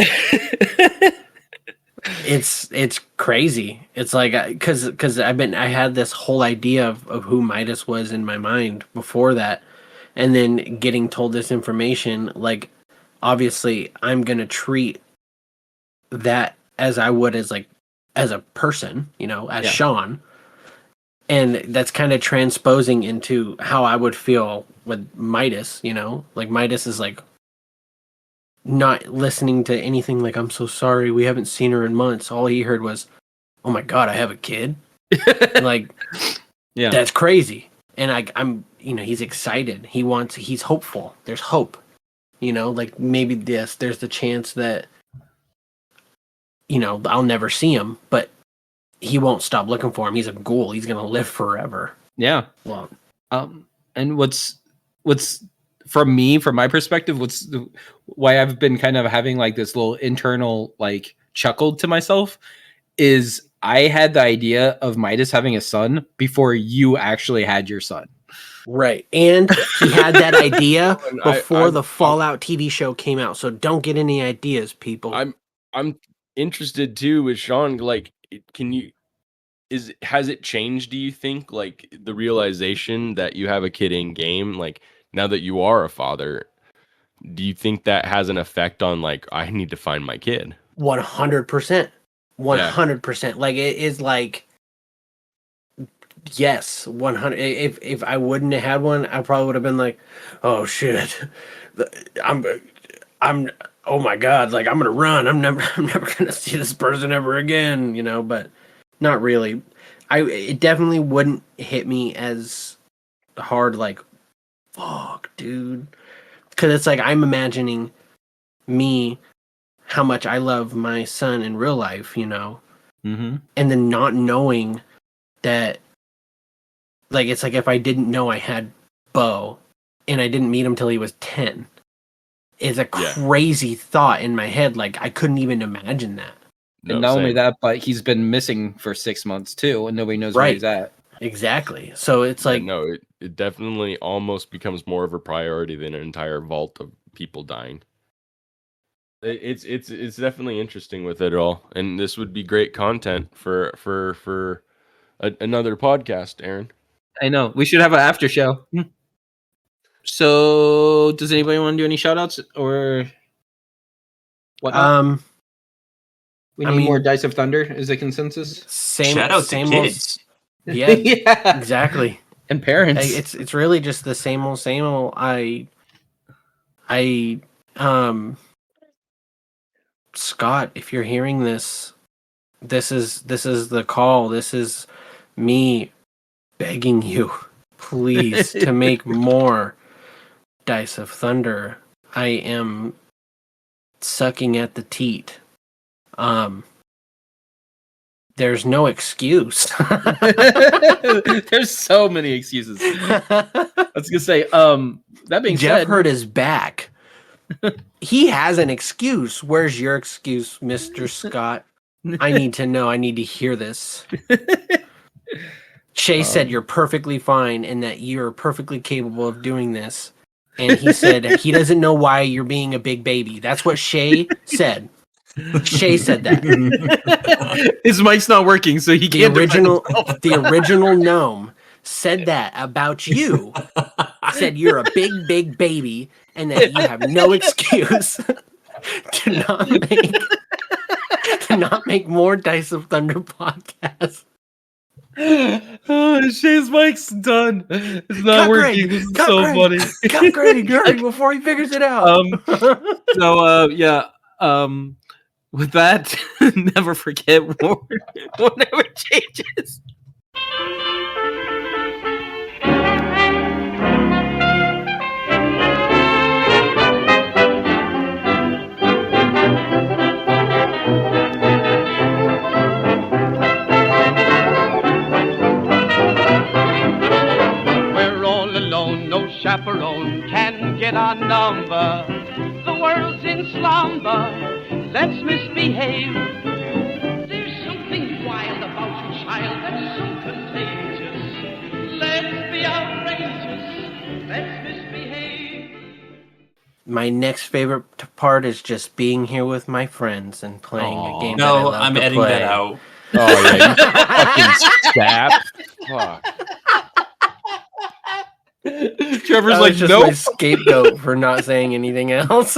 it's crazy. It's like, because I had this whole idea of who Midas was in my mind before that, and then getting told this information, like, obviously I'm gonna treat that as I would as a person, as Yeah. Sean, and that's kind of transposing into how I would feel with Midas. Like Midas is like not listening to anything. Like, I'm so sorry, we haven't seen her in months. All he heard was, "Oh my God, I have a kid." Like, Yeah. that's crazy. And I'm he's excited. He's hopeful. There's hope. Like maybe there's the chance that I'll never see him, but he won't stop looking for him. He's a ghoul. He's gonna live forever. Yeah. Well, And what's from my perspective, why I've been kind of having like this little internal like chuckle to myself is I had the idea of Midas having a son before you actually had your son. right. And he had that idea And before the Fallout TV show came out. So don't get any ideas, people. I'm interested too with Sean. Like, has it changed? Do you think, like, the realization that you have a kid in game, like now that you are a father, do you think that has an effect on like I need to find my kid? 100%. 100%. Like, it is like, yes, 100. If I wouldn't have had one, I probably would have been like, oh shit, I'm oh my God, like, I'm gonna run. I'm never gonna see this person ever again. But not really. It definitely wouldn't hit me as hard. Like, fuck, dude, because it's like I'm imagining me, how much I love my son in real life, Mm-hmm. and then not knowing that, like, it's like if I didn't know I had Bo and I didn't meet him till he was 10, is a crazy thought in my head. Like, I couldn't even imagine that. And not only that, but he's been missing for 6 months too, and nobody knows where he's at. Exactly. So it's like, no, it definitely almost becomes more of a priority than an entire vault of people dying. It's definitely interesting with it all, and this would be great content for another podcast, Aaron. I know. We should have an after show. So, does anybody want to do any shout outs or whatnot? We need more Dice of Thunder is a consensus. Shout out to kids. Yeah, yeah, exactly. And parents. It's really just the same old. Scott, if you're hearing this, this is the call. This is me begging you, please, to make more Dice of Thunder. I am sucking at the teat. There's no excuse. There's so many excuses. I was gonna say, that being Jeff said, Hurt is back. He has an excuse. Where's your excuse, Mr. Scott? I need to know. I need to hear this. Shay said you're perfectly fine and that you're perfectly capable of doing this. And he said he doesn't know why you're being a big baby. That's what Shay said. Shay said that. His mic's not working, so he can't. The original gnome said that about you. Said you're a big baby and that you have no excuse to not make more Dice of Thunder podcasts. Oh, Shay's mic's done. It's not working. This is so funny. Cut Greg, hurry before he figures it out. So yeah, With that, never forget war never changes. We're all alone, no chaperone can get our number. The world's in slumber. Let's misbehave. There's something wild about you, child, that's so contagious. Let's be outrageous. Let's misbehave. My next favorite part is just being here with my friends and playing a game that I No, love I'm to editing play. that out. Oh yeah, you fucking sap. Fuck. Trevor's That like, was just nope. my scapegoat for not saying anything else.